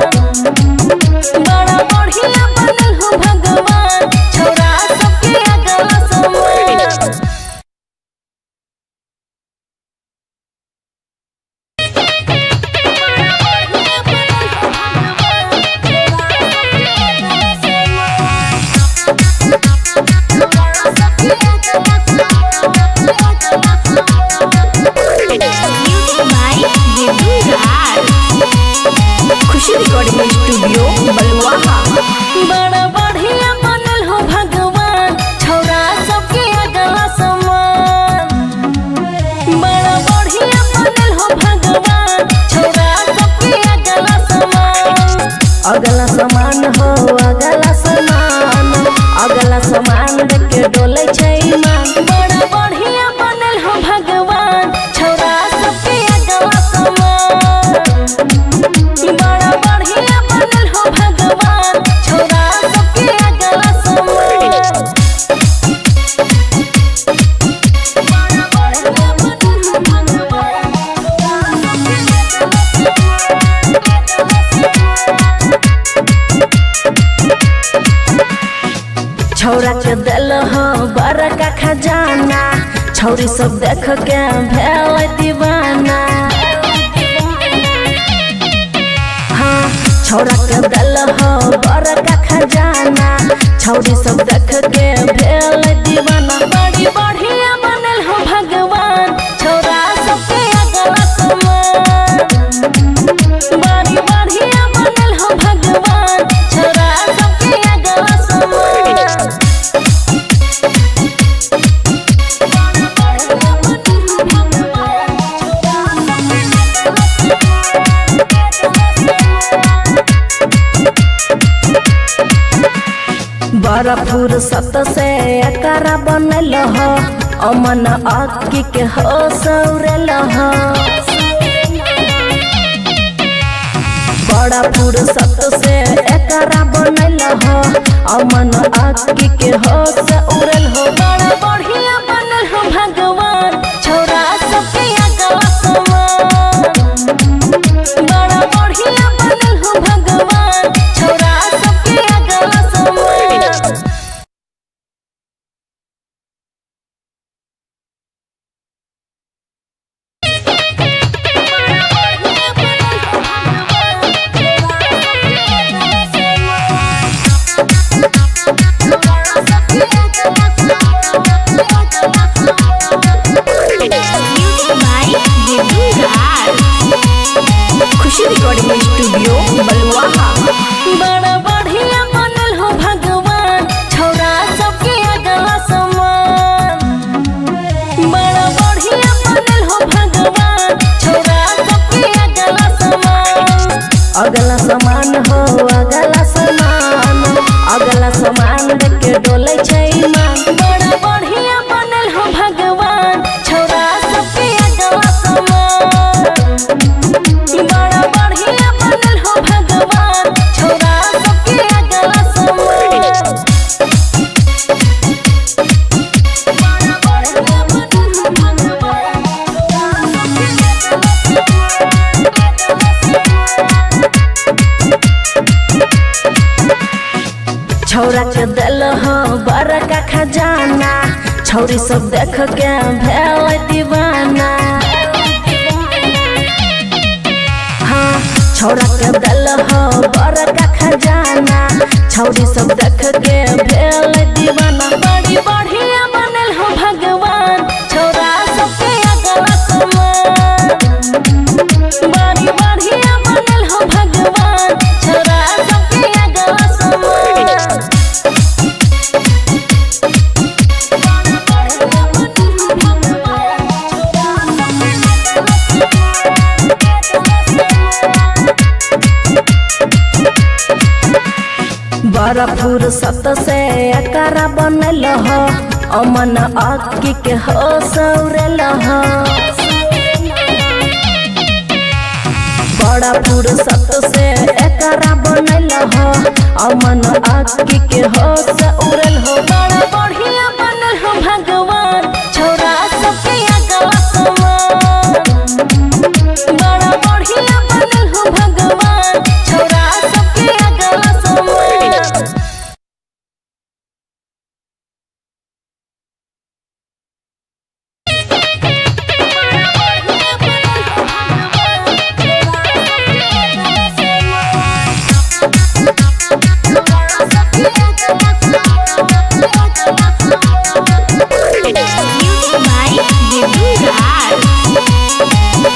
बड़ा बढ़िया बनल हो भगवान छोरा सबके अगला समान। खुशी रिकॉर्डिंग स्टूडियो बलुआहा। बड़ा बढ़िया बनल हो भगवान छोरा सबके अगला समान बड़ा बढ़िया बनल हो भगवान छोरा सबके अगला समान अगला समान हो अगला समान देख के डोले छै ईमान बड़ा बढ़िया बनल हो भगवान छोरा सबके अगला समान बड़ा बढ़िया बनल हो भगवान छोरा सबके अगला समान। छौरा के दिल हो बड़का खजाना छौरी सब देख के भेल दीवाना हाँ छौरा के दिल हो बड़का खजाना छौरी सब देख के भेल दीवाना बड़ी बढ़िया बनल हो भगवान छोरा सबके अगला समान बड़ी बढ़िया बनल हो भगवान छोरा सबके अगला समान। बड़ा फुर्सत से एकरा बनल हो अमन आकी के हो सौरल हो बड़ा फुर्सत से एकरा बनल हो अमन आकी के हो सौरल हो बड़ा बढ़िया बनल हो भगवान छोरा सबके अगला समान बड़ा बढ़िया बनल हो भगवान छोरा सबके अगला समान खुशी रिकॉर्डिंग स्टूडियो बलुआहा। बड़ा बढ़िया बनल हो भगवान छोरा सबके अगला समान बड़ा बढ़िया बनल हो भगवान छोरा सबके अगला समान अगला समान हो अगला समान देख के डोले छै ईमान बड़ा बढ़िया बनल हो भगवान छोरा सबके अगला समान बड़ा बढ़िया बनल हो भगवान छोरा सबके अगला समान छौरा के दिल हो बड़का खजाना छौरी सब देख के भेल दीवाना हाँ छौरा के दिल हो बड़का खजाना छौरी सब देख के भेल दीवाना बड़ी बढ़िया बनल हो भगवान छोरा सबके अगला समान बड़ी बढ़िया बनल हो भगवान छोरा सबके अगला समान बड़ा फुर्सत से एकरा बनल हो अमन आकी के हो सौरल हो बड़ा फुर्सत से एकरा बनल हो अमन आकी के हो सौरल हो बड़ा बढ़िया बनल हो भगवान छोरा सबके अगला समान बड़ा बढ़िया बनल हो भगवान छोरा सबके अगला समान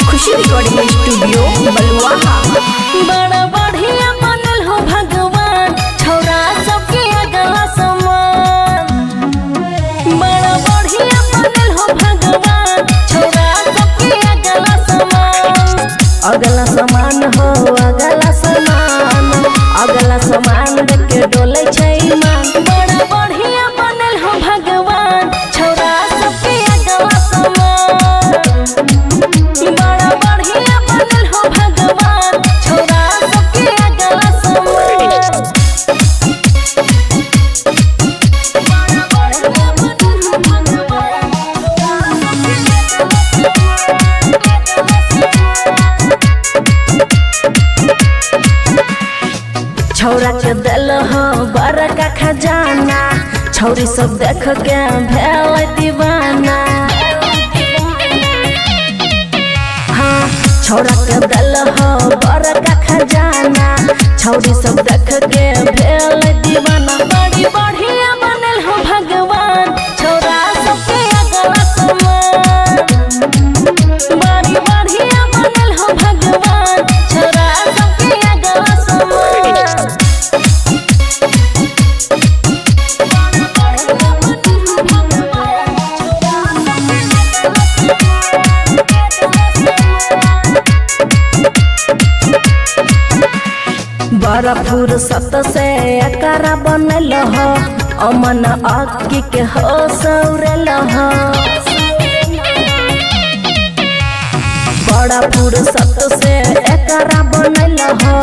खुशी रिकॉर्डिंग स्टूडियो बलुआहा। बड़ा बढ़िया बनल हो भगवान छोरा सबके अगला समान बड़ा बढ़िया बनल हो भगवान छोरा सबके अगला समान अगला समान हो अगला समान देख के डोले छै ईमान बड़ा बढ़िया बनल हो भगवान छोरा सबके अगला समान बड़ा बढ़िया बनल हो भगवान छोरा सबके अगला समान छौरा के दिल हो बड़का खजाना छौरी सब देख के भेल दीवाना हाँ छौरा के दिल हो बड़का खजाना छौरी सब देख के भेल दीवाना बड़ी बढ़िया बनल हो भगवान छोरा सबके अगला समान बड़ी बढ़िया बनल हो भगवान छोरा सबके अगला समान बड़ा फुर्सत से एकरा बनल हो अमन आकी के हो सौरल हो बड़ा फुर्सत से एकरा बनल हो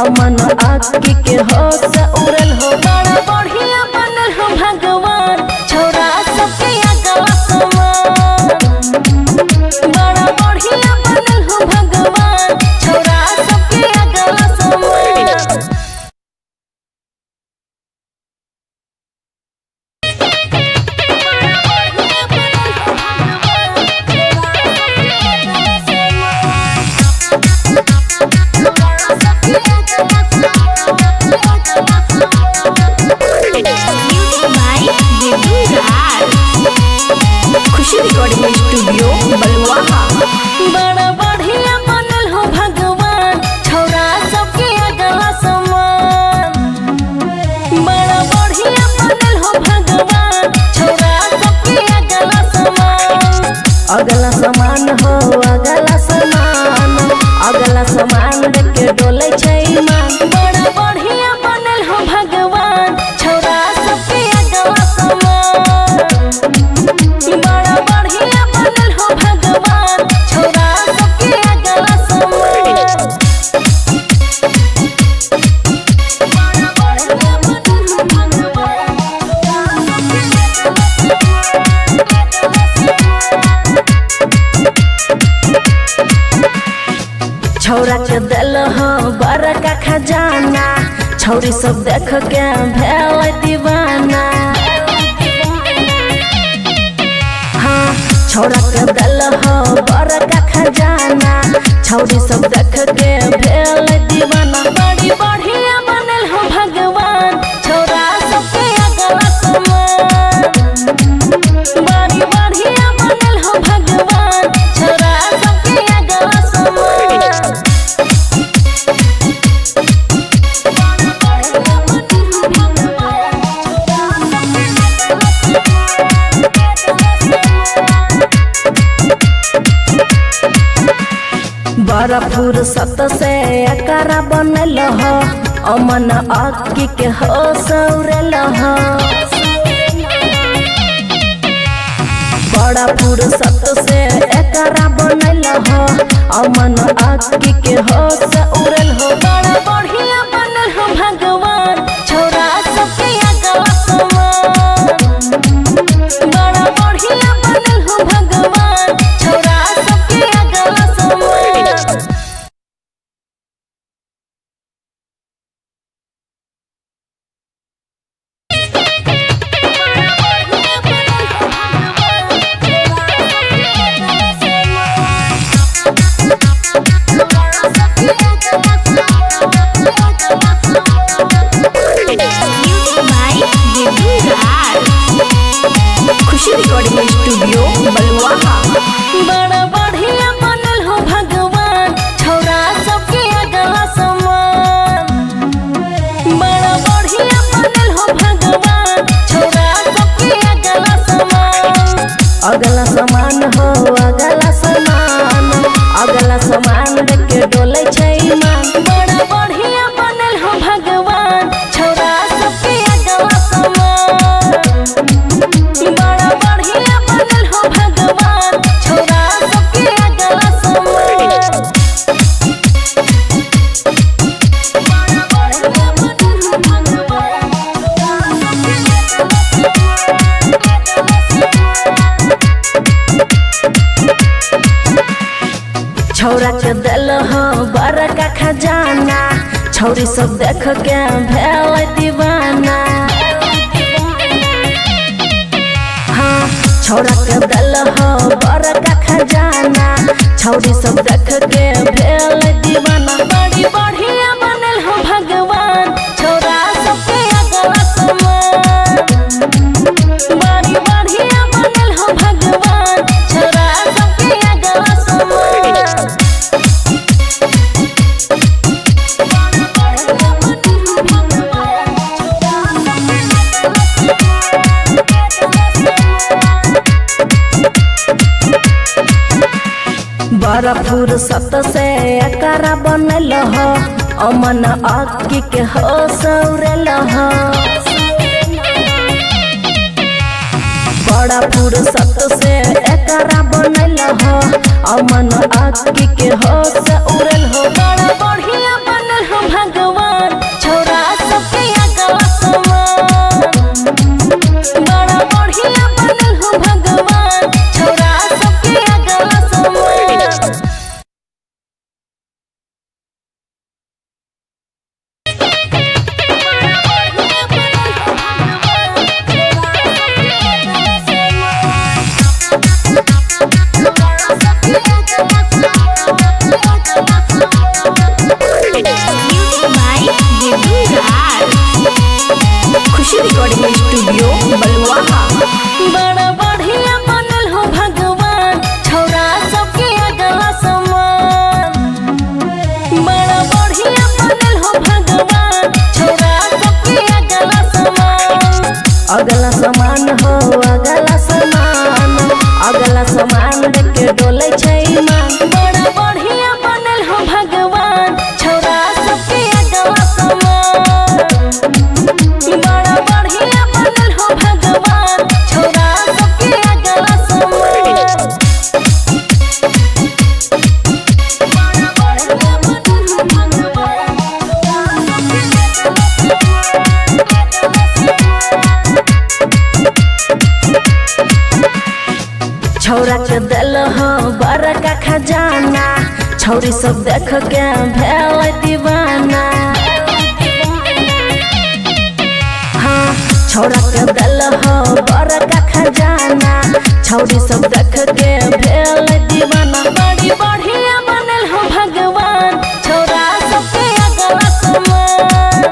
अमन आकी के हो सौरल हो बड़ा बढ़िया बनल हो भगवान छोरा सबके अगला समान बड़ा बढ़िया बनल हो भगवान छोरा सबके अगला समान खुशी रिकॉर्डिंग स्टूडियो बलुआहा। बड़ा बढ़िया बनल हो भगवान छोरा सबके अगला समान बड़ा बढ़िया बनल हो भगवान छोरा सबके अगला समान अगला समान हो अगला समान देख के डोले छै ईमान बड़ा बढ़िया बनल हो भगवान छोरा सबके अगला समान बड़ा बढ़िया बनल हो भगवान छोरा सबके अगला समान छौरा के दिल हो बड़का खजाना छौरी सब देख के भेल दीवाना हाँ छौरा के दिल हो बड़का खजाना छौरी सब देख के भेल दीवाना बड़ी बढ़िया बनल हो भगवान छोरा सबके अगला समान बड़ी बढ़िया बनल हो भगवान छोरा सबके अगला समान बड़ा फुर्सत से एकरा बनल हो अमन आकी के हो सौरल हो बड़ा फुर्सत से एकरा बनल हो अमन आकी के हो सौरल हो बड़ा बढ़िया बनल हो भगवान छोरा सबके अगला समान बड़ा बढ़िया बनल हो भगवान छोरा सबके अगला समान खुशी रिकॉर्डिंग स्टूडियो बलुआहा। बड़ा बढ़िया बनल हो भगवान छोरा सबके अगला समान बड़ा बढ़िया बनल हो भगवान छोरा सबके अगला समान अगला समान हो अगला समान देख के डोले छै ईमान बड़ा बढ़िया बनल हो भगवान छोरा सबके अगला समान बड़ा बढ़िया बनल हो भगवान छोरा सबके अगला समान छौरा के दिल हो बड़का खजाना छौरी सब देख के भेल दीवाना हाँ छौरा के दिल हो बड़का खजाना छौरी सब देख के भेल दीवाना बड़ी बढ़िया बनल हो भगवान छोरा सबके अगला समान बड़ी बढ़िया बनल हो भगवान छोरा सबके अगला समान बड़ा फुर्सत से एकरा बनल हो अमन आकी के हो सौरल हो बड़ा फुर्सत से एकरा बनल हो अमन आँखी के हो से उड़ल हो बड़ा बढ़िया बनल हो भगवान छोरा सबके अगला समान बड़ा बढ़िया बनल हो भगवान छोरा सबके अगला समान खुशी रिकॉर्डिंग स्टूडियो बलुआहा। बड़ा बढ़िया बनल हो भगवान छोरा सबके अगला समान बड़ा बढ़िया बनल हो भगवान छोरा सबके अगला समान अगला समान हो अगला समान देख के डोले छै ईमान बड़ा बढ़िया बनल हो भगवान छोरा सबके अगला समान बड़ा बढ़िया बनल हो भगवान छोरा सबके अगला समान छौरा के दिल हो बड़का खजाना छौरी सब देख के भेल दीवाना हाँ छौरा के दिल हो बड़का खजाना छौरी सब देख के भेल दीवाना बड़ी बढ़िया बनल हो भगवान छोरा सबके अगला समान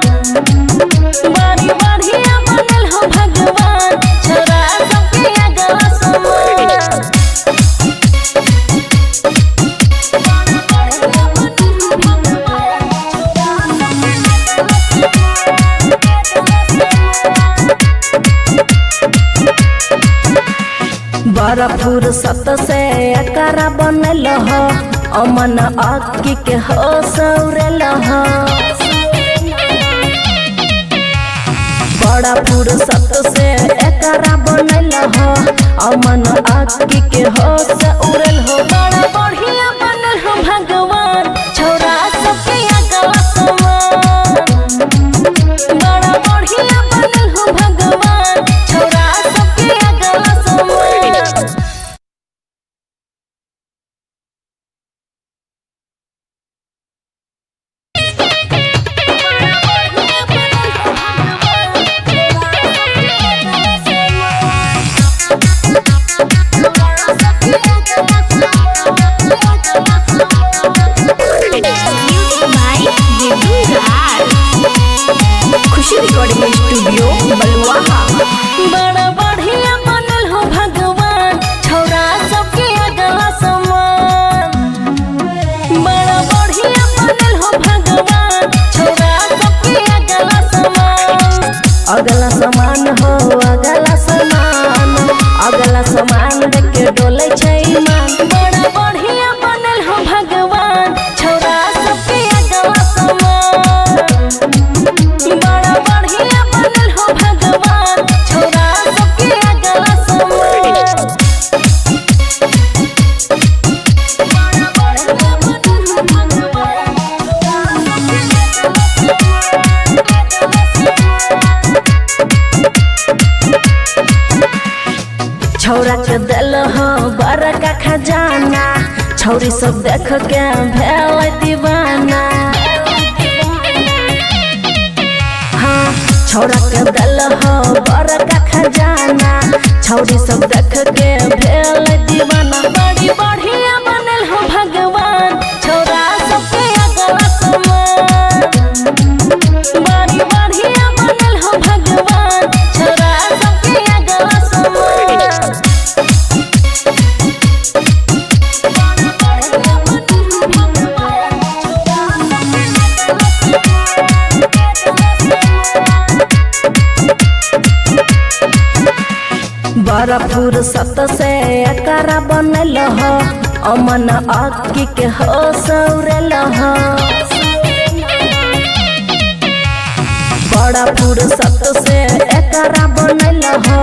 बड़ी बढ़िया बनल हो भगवान छोरा सबके अगला समान बड़ा फुर्सत से एकरा बनल हो अमन आँखी के हो सौरल हो बड़ा फुर्सत से एकरा बनल हो अमन आँखी के हो सौरल हो बड़ा बढ़िया बनल हो भगवान छोरा सबके अगला समान बड़ा बढ़िया बनल हो भगवान छोरा सबके अगला समान खुशी रिकॉर्डिंग स्टूडियो बलुआहा। बड़ा बढ़िया बनल हो भगवान छोरा सबके अगला समान बड़ा बढ़िया बनल हो भगवान छोरा सबके अगला समान अगला समान हो अगला समान देख के डोले छै ईमान बड़ा बढ़िया बनल हो भगवान छोरा सबके अगला समान बड़ा बढ़िया बनल हो भगवान छोरा सबके अगला समान छौरा के दिल हो बड़का खजाना छौरी सब देख के भेल दीवाना हाँ छौरा के दिल हो बड़का खजाना छौरी सब देख के भेल दीवाना बड़ी बढ़िया बनल हो भगवान छोरा सबके अगला समान बड़ी बढ़िया बनल हो भगवान छोरा सबके अगला समान बड़ा फुर्सत से एकरा बनल हो अमन आँखी के हो सौरल हो बड़ा फुर्सत से एकरा बनल हो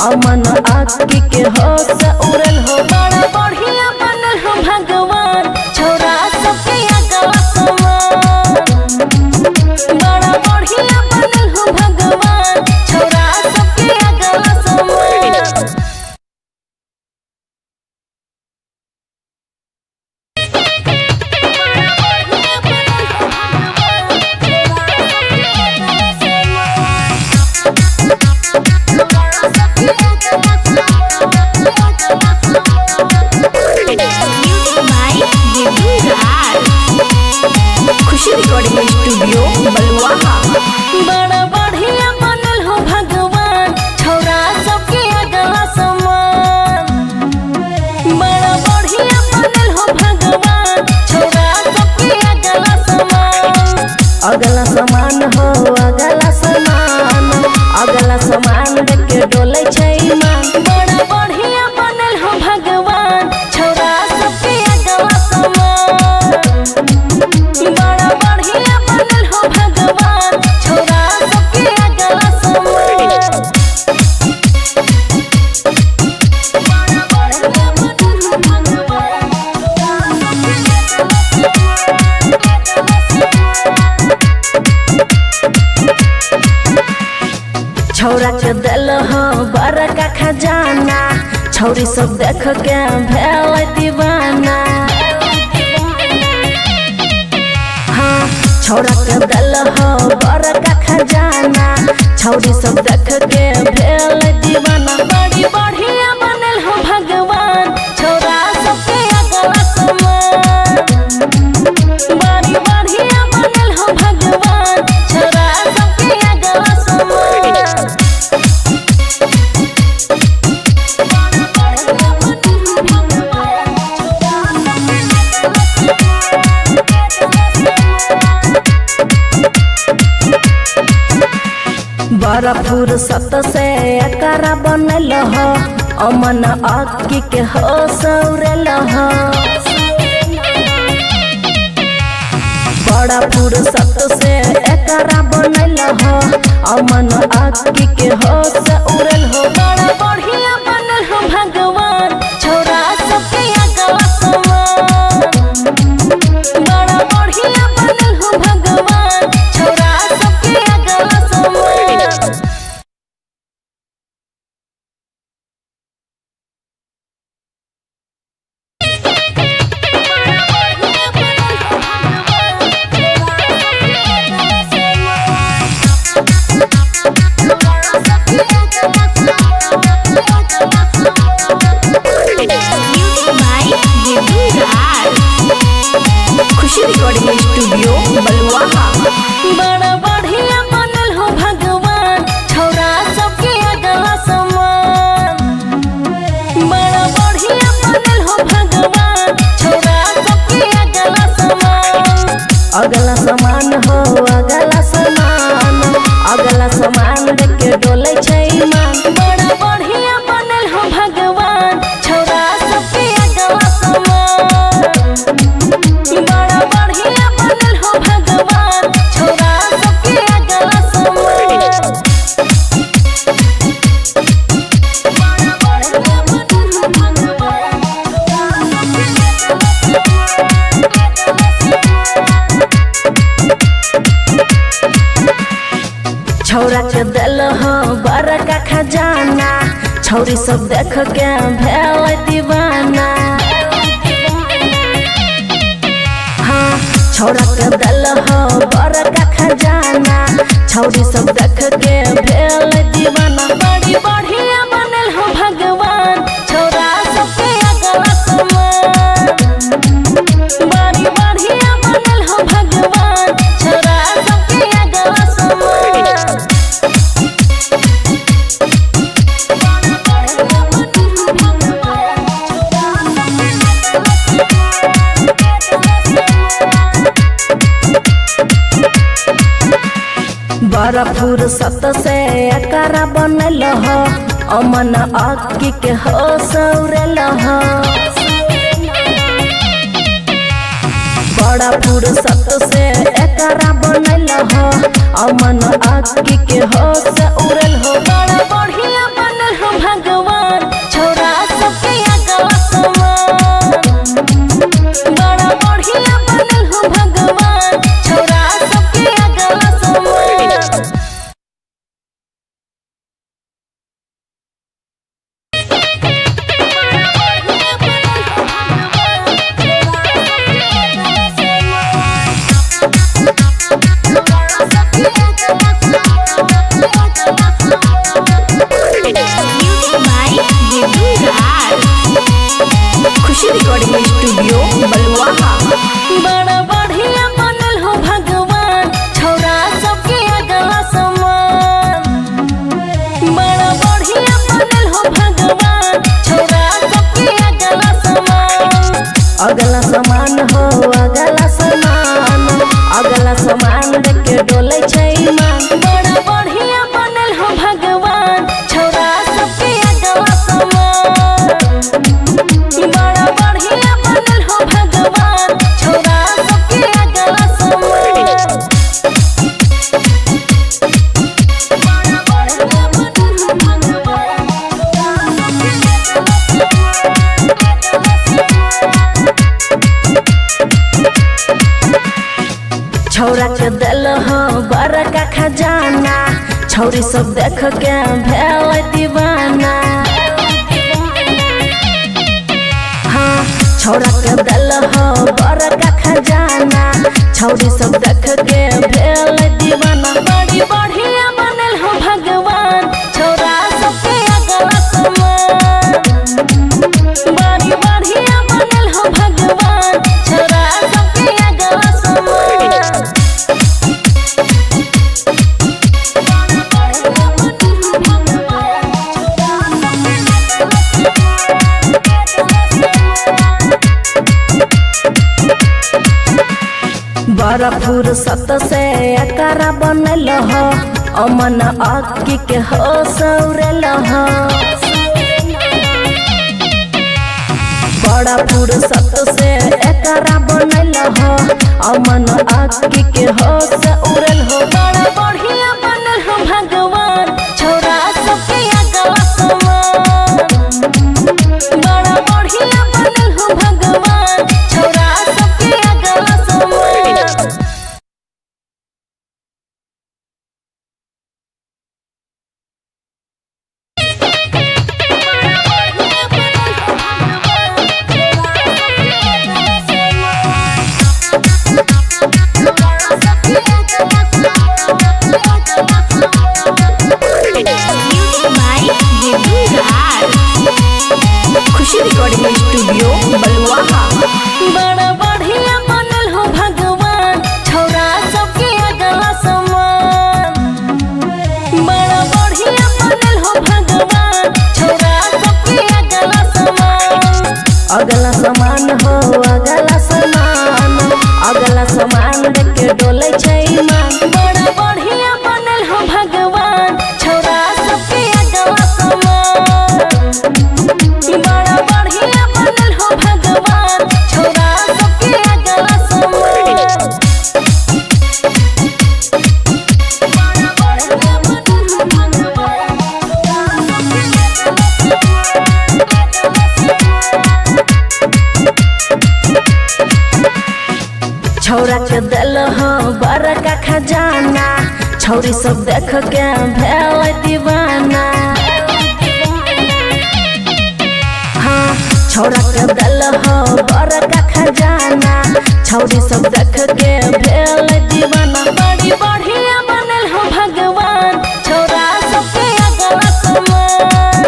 अमन आँखी के होश उड़ल हो बड़ा बढ़िया बनल हो भगवान छोरा सबके अगला समान बड़ा बढ़िया बनल हो भगवान छोरा सबके अगला समान खुशी रिकॉर्डिंग स्टूडियो बलुआहा। बड़ा बढ़िया बनल हो भगवान छोरा सबके अगला समान बड़ा बढ़िया बनल हो भगवान छोरा सबके अगला समान अगला समान हो अगला समान देख के डोले छै ईमान बड़ा बढ़िया बनल हो भगवान छोरा सबके अगला समान बड़ा बढ़िया बनल हो भगवान छोरा सबके अगला समान बड़ा बढ़िया बनल हो छौरा के दिल हो बड़का खजाना छौरी सब देख के भेल दीवाना हाँ छौरा के दिल हो बड़का खजाना छौरी सब देख के भेल दीवाना बड़ी बढ़िया बनल हो भगवान छोरा सबके अगला समान बड़ी बढ़िया बनल हो भगवान छोरा सबके अगला समान बड़ा फुर्सत से एकरा बनल हो अमन अक्की के हो सौरल हो बड़ा फुर्सत से एकरा बनल हो अमन अक्की के हो सौरल हो बड़ा बढ़िया बनल हो भगवान छोरा सबके अगला समान बड़ा बढ़िया बनल हो भगवान छोरा सबके अगला समान खुशी रिकॉर्डिंग स्टूडियो बलुआहा। बड़ा बढ़िया बनल हो भगवान छोरा सबके अगला समान बड़ा बढ़िया बनल हो भगवान छोरा सबके अगला समान अगला समान हो अगला समान देख के डोले छै ईमान बड़ा बढ़िया बनल हो भगवान छोरा सबके अगला समान बड़ा बढ़िया बनल हो भगवान छोरा सबके अगला समान बड़ा बढ़िया बनल हो छौरा के दिल हो बड़का खजाना छौरी सब देख के भेल दीवाना हाँ छौरा के दिल हो बड़का खजाना छौरी सब देख के भेल दीवाना बड़ी बढ़िया बनल हो भगवान छोरा सबके अगला समान बड़ी बढ़िया बनल हो भगवान छोरा सबके अगला समान बड़ा फुर्सत से एकरा बनल हो अमन अक्की के हो सौरल हो बड़ा फुर्सत से एकरा बनल हो अमन अक्की के हो सौरल हो बड़ा बढ़िया बनल हो भगवान छोरा अगला सामान हो अगला सामान देख के डोले छै ईमान। बड़ा बढ़िया बनल हो भगवान छौरा सबके अगला सामान। बड़ा बढ़िया बनल हो भगवान छौरा सबके अगला सामान। छौरा के दिल हो बड़का खजाना छौरी सब देख के भेल दीवाना। हाँ छौरा के दिल हो बड़का खजाना छौरी सब देख के भेल दीवाना। बड़ी बढ़िया बनल हो भगवान छौरा सबके अगला सामान। बड़ी बढ़िया बनल हो भगवान छौरा सबके अगला सामान। बड़ा फुर्सत से एकरा बनल हो अमन अक्की के हो सौरल हो। बड़ा फुर्सत से एकरा बनल हो अमन अक्की के हो सौरल हो। बड़ा बढ़िया बनल हो भगवान छौरा सबके अगला सामान। बड़ा बढ़िया बनल हो भगवान छौरा सबके अगला सामान। खुशी रिकॉर्डिंग स्टूडियो बलुआहा। बड़ा बढ़िया बनल हो भगवान छौरा सबके अगला सामान। बड़ा बढ़िया बनल हो भगवान छौरा सबके अगला सामान। अगला सामान हो अगला सामान देख के डोले छै ईमान। बड़ा बढ़िया बनल हो भगवान छौरा सबके अगला सामान। बड़ा बढ़िया बनल हो भगवान छौरा सबके अगला सामान। छौरा के दिल हो बड़का खजाना छौरी सब देख के भेल दीवाना। हाँ छौरा के दिल हो बड़का खजाना छौरी सब देख के भेल दीवाना। बड़ी बढ़िया बनल हो भगवान छौरा सबके अगला सामान।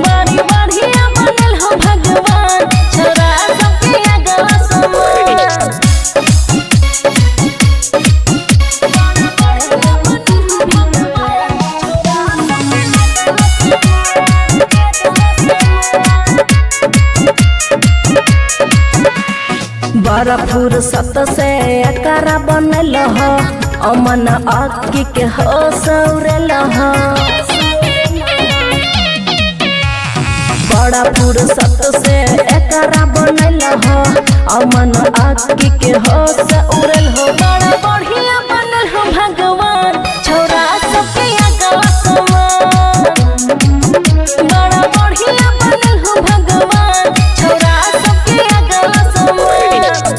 बड़ी बढ़िया बनल हो भगवान छौरा सबके अगला सामान। बड़ा फुर्सत से एकरा बनल हो अमन अक्की के हो सौरल हो। बड़ा फुर्सत से एकरा बनल हो अमन अक्की के हो सौरल हो। बड़ा बढ़िया बनल हो भगवान छौरा सबके अगला सामान। बड़ा बढ़िया बनल हो भगवान छौरा सबके अगला सामान।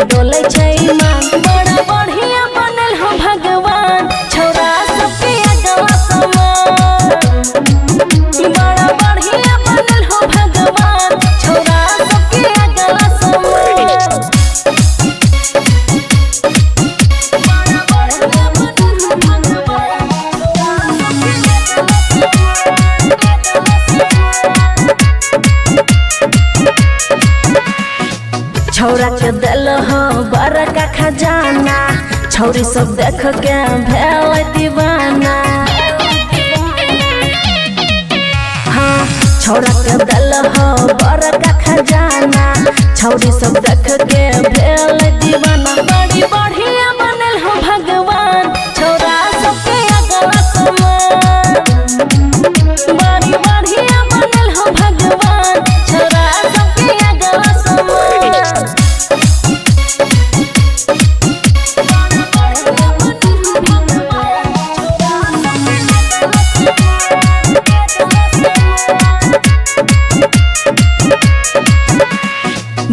के डोले छै ईमान। बड़ा बढ़िया बनल हो भगवान छौरा सबके अगवा समान। बड़ा बढ़िया बनल हो भगवान छौरा सबके अगवा समान। छौरा के दिल हो बड़का खजाना छौरी सब देख के भेल दीवाना। हाँ छौरा के दिल हो बड़का खजाना छौरी सब देख के भेल दीवाना। बड़ी बढ़िया बनल हो भगवान छौरा सबके अगवा समान। बड़ी बढ़िया बनल हो भगवान छौरा सबके अगवा समान।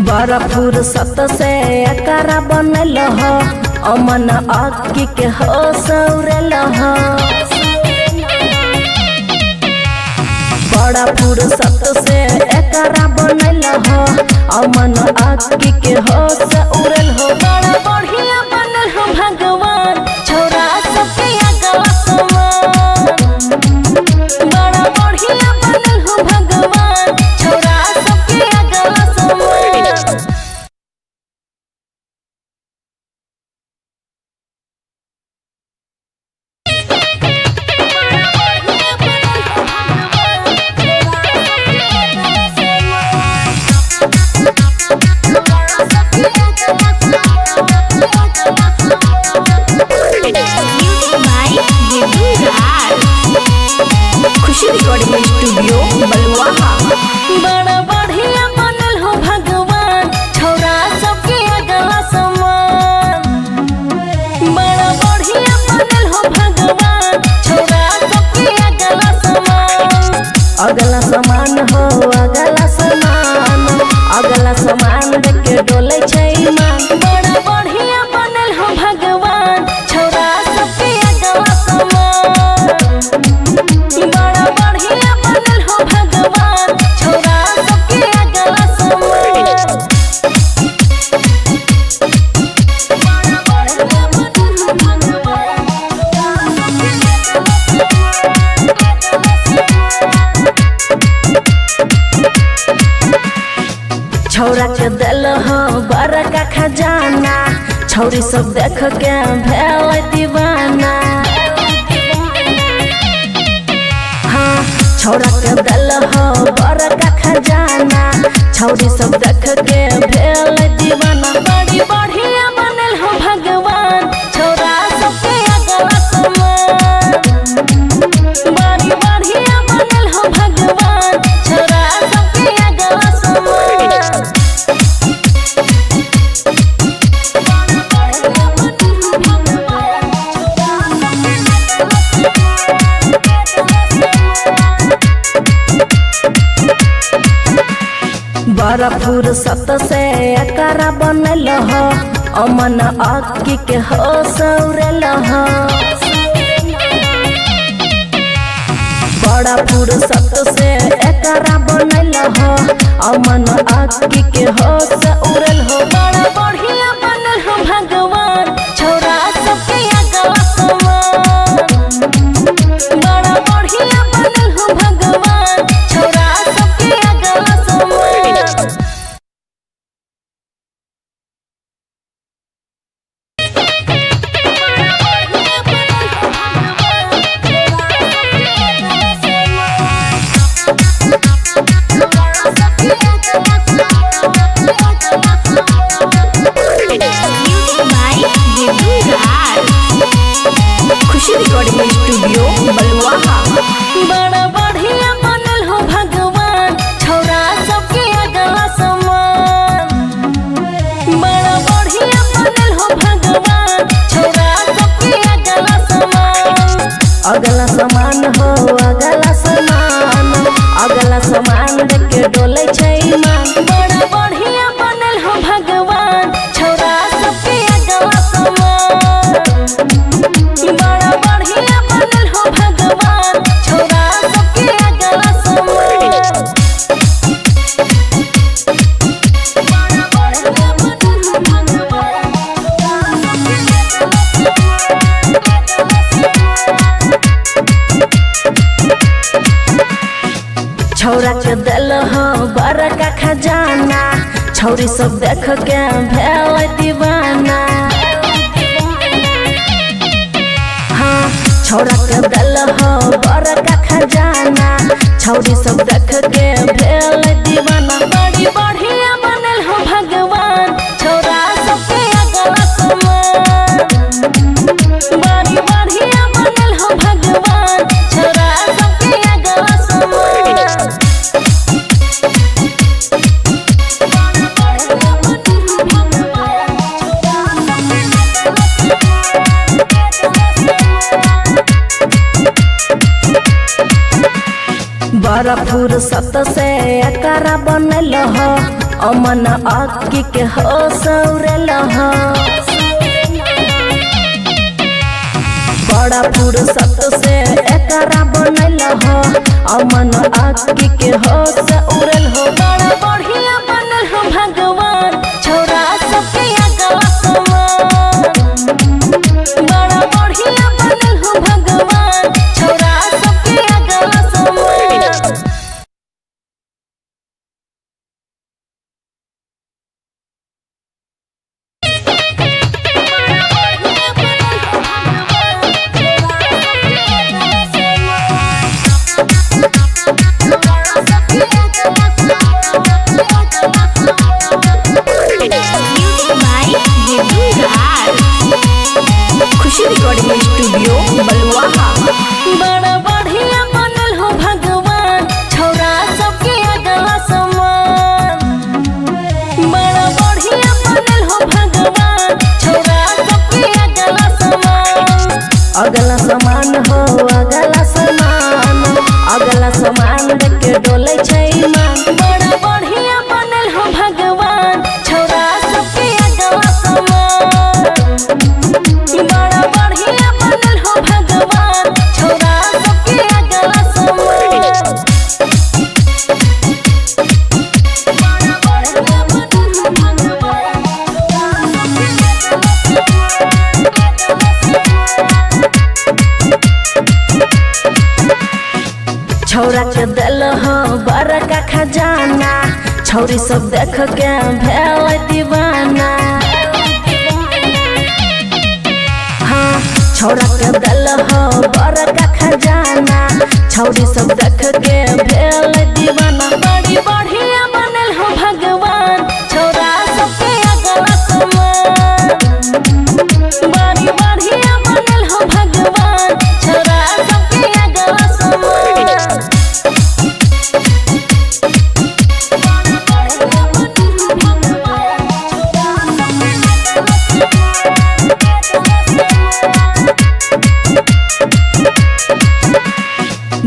बड़ा फुर्सत से एकरा बनल हो अमन अक्की के हो सौरल हो। बड़ा फुर्सत से एकरा बनल हो अमन अक्की के हो सौरल हो। बड़ा बढ़िया बनल हो भगवान छौरा सबके अगवा समान। बड़ा बढ़िया बनल हो भगवान छौरा सबके अगवा समान। खुशी रिकॉर्डिंग स्टूडियो बलुआहा। बड़ा बढ़िया बनल हो भगवान छौरा सबके अगवा समान। बड़ा बढ़िया बनल हो भगवान छौरा सबके अगवा समान। अगला समान हो अगला समान अगला समान देख के डोले छै ईमान। बड़ा बढ़िया बनल हो भगवान छौरा सबके अगवा समान। बड़ा बढ़िया बनल हो भगवान छौरा सबके अगवा समान। छौरा के दिल हो बड़का खजाना छौरी सब देख के भेल दीवाना। हाँ छौरा के दिल हो बड़का खजाना छौरी सब देख के भेल दीवाना। बड़ी बढ़िया बनल हो भगवान छौरा सबके अगवा समान। बड़ी बढ़िया बनल हो भगवान छौरा सबके अगवा समान। बड़ा फुर्सत से एकरा बनल हो अमन अक्की के हो सौरल हो। बड़ा फुर्सत से एकरा बनल हो अमन अक्की के हो सौरल हो। बड़ा बढ़िया बनल हो भगवान छौरा सबके अगवा समान। बड़ा बढ़िया बनल हो भगवान छौरा सबके अगवा समान। खुशी रिकॉर्डिंग स्टूडियो बलुआहा। बड़ा बढ़िया बनल हो भगवान छौरा सबके अगवा समान। बड़ा बढ़िया बनल हो भगवान छौरा सबके अगवा समान। अगला समान हो अगला समान अगला समान देख के डोले छै ईमान। बड़ा बढ़िया बनल हो भगवान छौरा बड़ा बढ़िया बनल हो भगवान छोरा सबके अगला समान बड़ा बढ़िया बनल हो छौरा के दिल हो बड़का खजाना छौरी सब देख के भेल दीवाना हाँ छौरा के दिल हो बड़का खजाना छौरी सब देख के भेल दीवाना बड़ी बढ़िया बनल हो भगवान छौरा सबके अगला समान बड़ी बढ़िया बनल हो भगवान छौरा सबके अगला समान बड़ा फुर्सत से एकरा बनल हो अमन अक्की के हो सौरल हो बड़ा फुर्सत से एकरा बनल हो अमन अक्की के हो सौरल हो बड़ा बढ़िया बनल हो भगवान छोरा सबके अगला समान बड़ा बढ़िया बनल हो भगवान छोरा सबके अगला समान खुशी रिकॉर्डिंग स्टूडियो बलुआहा। बड़ा बढ़िया बनल हो भगवान छोरा सबके अगला समान बड़ा बढ़िया बनल हो भगवान छोरा सबके अगला समान अगला समान हो अगला समान देख के डोले छै ईमान बड़ा बढ़िया बनल हो भगवान छोरा सबके अगला समान बड़ा बढ़िया बनल हो भगवान छोरा सबके अगला समान बड़ा बढ़िया बनल हो छौरा के दिल हो बड़का खजाना छौरी सब देख के भेल दीवाना हाँ छौरा के दिल हो बड़का खजाना छौरी सब देख के भेल दीवाना बड़ी बढ़िया बनल हो भगवान छोरा सबके अगला समान बड़ी बढ़िया बनल हो भगवान छोरा सबके अगला समान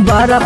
बड़ा